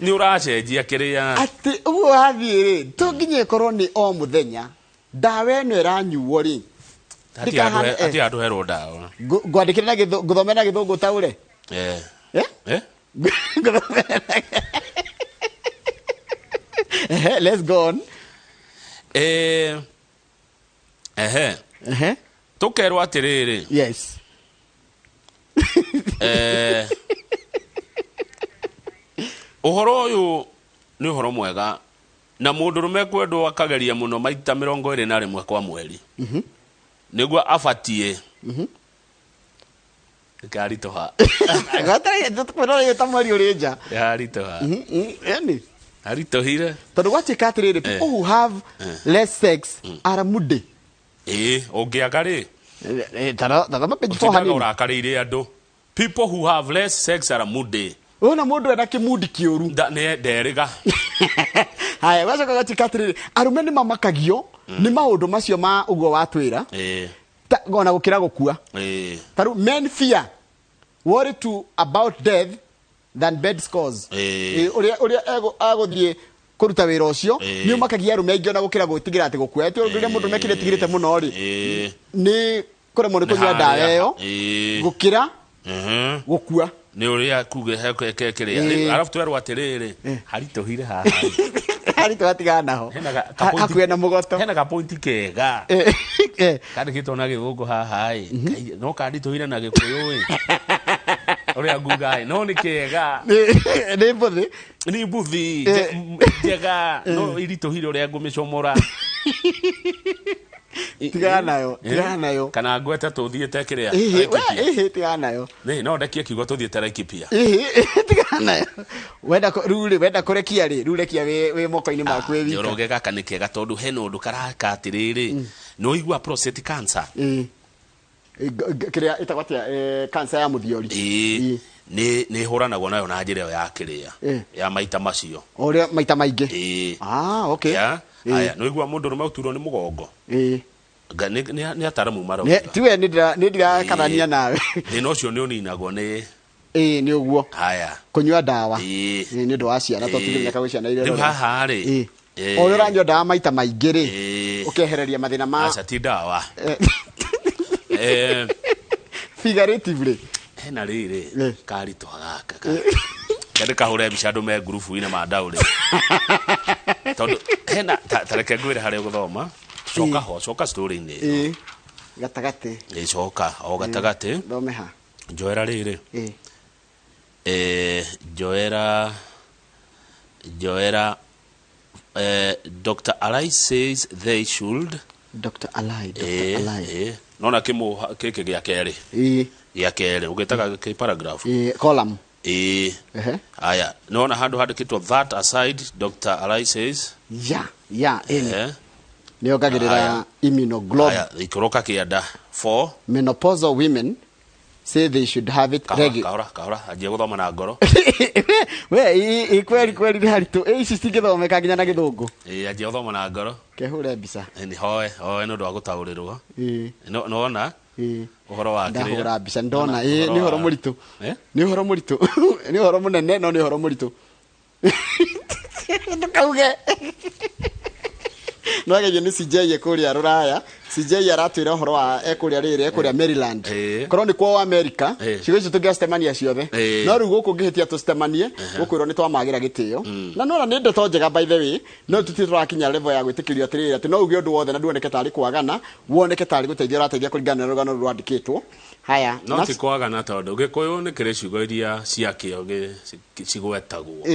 Nĩ ũracenjia kĩrĩa. Atĩ ũguo wathiĩ rĩ to nginya ĩkorwo nĩ o mũthenya. Ndawa ĩno ĩranyuo rĩ. Ati andũ herwo ndawa. Ngwandĩkĩre na ngũthomera na gĩthũngũ taure. Let's go on. Tũkerwo atĩrĩrĩ. Yes. Ũhoro ũyũ nĩ ũhoro mwega na mũndũrũme kwendwo akageria mũno maita 21 kwa mweri. Nĩguo abatie. Karitoha. Gatari tũkwĩrwo ta mweri ũrĩ nja. Karitoha. Yani haritohire. Tondũ gwatuĩka atĩrĩrĩ people who have less sex are moody. Ũngĩaga rĩ. Tara mapenzi for hanini. Ũrakarĩire andũ. People who have less sex are moody. Ona mũndũ ena kĩmudi kĩũru. Nĩ nderĩga. Haya, wacoka gatuĩka atĩrĩrĩ arũme nĩ mamakagio nĩ maũndũ macio ma ũguo watwĩra. Ona gũkĩra gũkua. Taru men fear worry to about death than bed scores. Ũrĩa agũthiĩ kũruta wĩra ũcio nĩ makagia arũme aingĩ ona gũkĩra gwĩtigĩra atĩ gũkua. Ati ũrĩa mũndũ mekire tigĩrĩte mũno rĩ nĩ kũremwo nĩ kũnyua ndawa ĩyo gũkĩra gũkua. Nĩ ũrĩa kuge kĩrĩa arabu twerwo atĩrĩrĩ haritohire haha. Harito atigana naho. Hakuhe na mũgoto. Hena ka point kega. Kandĩkĩtwo na gĩthũngũ haha no kandĩtũhire na gĩkũyũ ũrĩa nguga no nĩ kega. Nĩ mbuthi. Nĩ mbuthi njega no iritũhire ũrĩa ngũmĩcomora. Tigana nayo. Kana ngwete tũthiĩte kĩrĩa. Tigana nayo. No ndekie kiugo tũthiĩte Laikipia. Tigana nayo. Wenda kũrekia rĩ, rĩu rekia wĩ moko-inĩ maku wĩ wika. Njoroge gaka nĩ kega tondũ hena ũndũ karaka atĩrĩrĩ. Nĩ ũigua prostate cancer. Kĩrĩa ĩtagwo atĩa cancer ya mũthiori. Nĩ hũranagwo nayo na njĩra ya kĩrĩa ya maita macio. Ũrĩa maita maingĩ. Okay. Aya nĩ ũigua mũndũ ũrũme ũturwo nĩ mũgongo. Nĩ ataramu mara. Tiwe nĩ ndirakarania nawe. Thĩna ũcio nĩ ũninagwo nĩ nĩ ũguo. Haya. Kũnyua ndawa. Nĩ ũndũ wa ciana tũtigĩrĩra ka ciana iria. Rĩu haha rĩ oyo ranyo da maita maingiri ukehereria mathina ma acha ti dawa figuratively hena riri kari twagaka kende kahure bishado me group ine madaure tondu hena tareke gwire hari guthoma coka story ni gatagate coka o gatagate thomeha joera riri Joera Dr. Alai says they should Dr. Alai nona kimu keke gya kere ya kere ugetaga ke paragraph column aya nona hado kitu that aside Dr. Alai says neogagirira immunoglobulin aya ikoroka kiada for menopausal women say they should have it regular kahora aje guthoma na ngoro we kweli ni haritu ici cingithomeka nginya na githungu aje guthoma na ngoro kehure mbica ni hoe no ndo agutaurirwo no ona uhoro wa kirira ndahura mbica ndona ni horo muritu ni horo muritu ni horo munene no ni horo muritu ndukauge no ageje ni CJ kuria ruraya CJ aratwira horo wa ekuria riri ekuria Maryland korwo ni kwa America cigo icio tungestemania ciothe no riu guku ngihitia tustemanie gukwirwo ni twamagira gitio na nora ni ndeto njega by the way no tutirakinya level ya gwitikirio atiriri ati no uge undu wothe na duoneke tari kwagana woneke tari guteithia rateithia kuringana na rugano rwandikitwo haya no ti kwagana tondu gikuyu ni kire ciugo iria ciakio cigwetagwo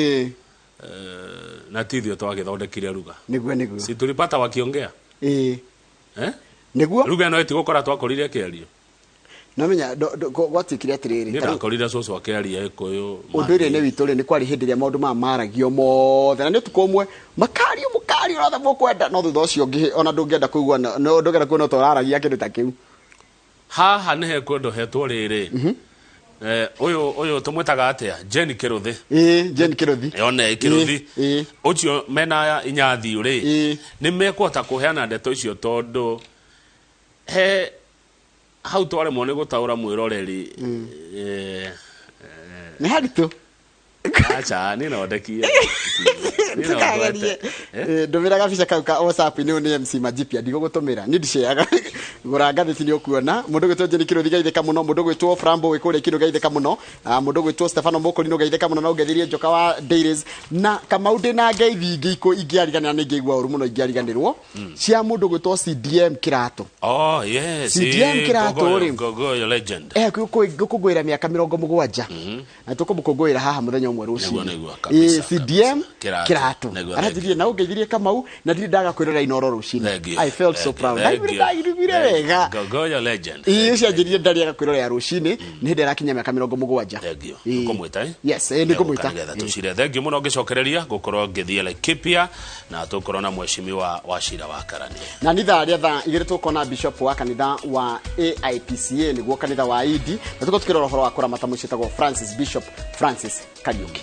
na tithio twagithondekire ruga niguo si tulipata wakiongea niguo ruga no itigukora twakorire kiario namenya gwatikire atiriri ni ndakorire soso akiaria ikuyu undu ni witu ni kwari hindi ya maundu ma maragio mothe na ni tukomwe makari ratha mukwenda no thutha ucio ngi ona ndungienda kuigua no ndungienda kuona toraragia kindu ta kiu haha ni he kundu hetwo riri uyu tumwetaga atia Jane Kiruthi Jane Kiruthi yone Kiruthi ucio mena inyathi uri ni mekwota kuheana ndeto icio tondu he hau tware mone gutaura mwiroreri ni haritu acha ni no ndekie ndumira gabica kau ka WhatsApp ni MC Majipia ndigo gutumira ni ndiciaga gura ngathiti ni ukuona mundu gwitwo Jane Kiruthi gaitheka muno mundu gwitwo Frambo wikure kindu gaitheka muno mundu gwitwo Stefano Mokoli no gaitheka muno na ugethirie njoka wa Dairies na Kamaundi na ngeithi ingiko ingiariganira ni ngigwa uru muno ingiariganirwo cia mundu gwitwo CDM Kirato yes CDM Kirato ri gogo your legend gukugwira miaka 70 na tukumukugwira haha muthenya umwe ruci CDM Kirato arathirie na ugeithirie Kamau na ndiri ndaga kwirora inoro rucini I felt so proud gogo your legend cia njiririe ndari agakwirora ya rucini ni hindi arakinya miaka 70 ukomwita yes ni kumwita tucire thengio muno ngicokereria gukorwo ngithie Laikipia na tukorwo na mheshimiwa wa Shira wa Karani na ni thaa igiri tukona bishop wa kanitha wa AIPCA niguo kanitha wa ID na tuko tukirora horo wa kuramata mucitagwo Bishop Francis Kariuki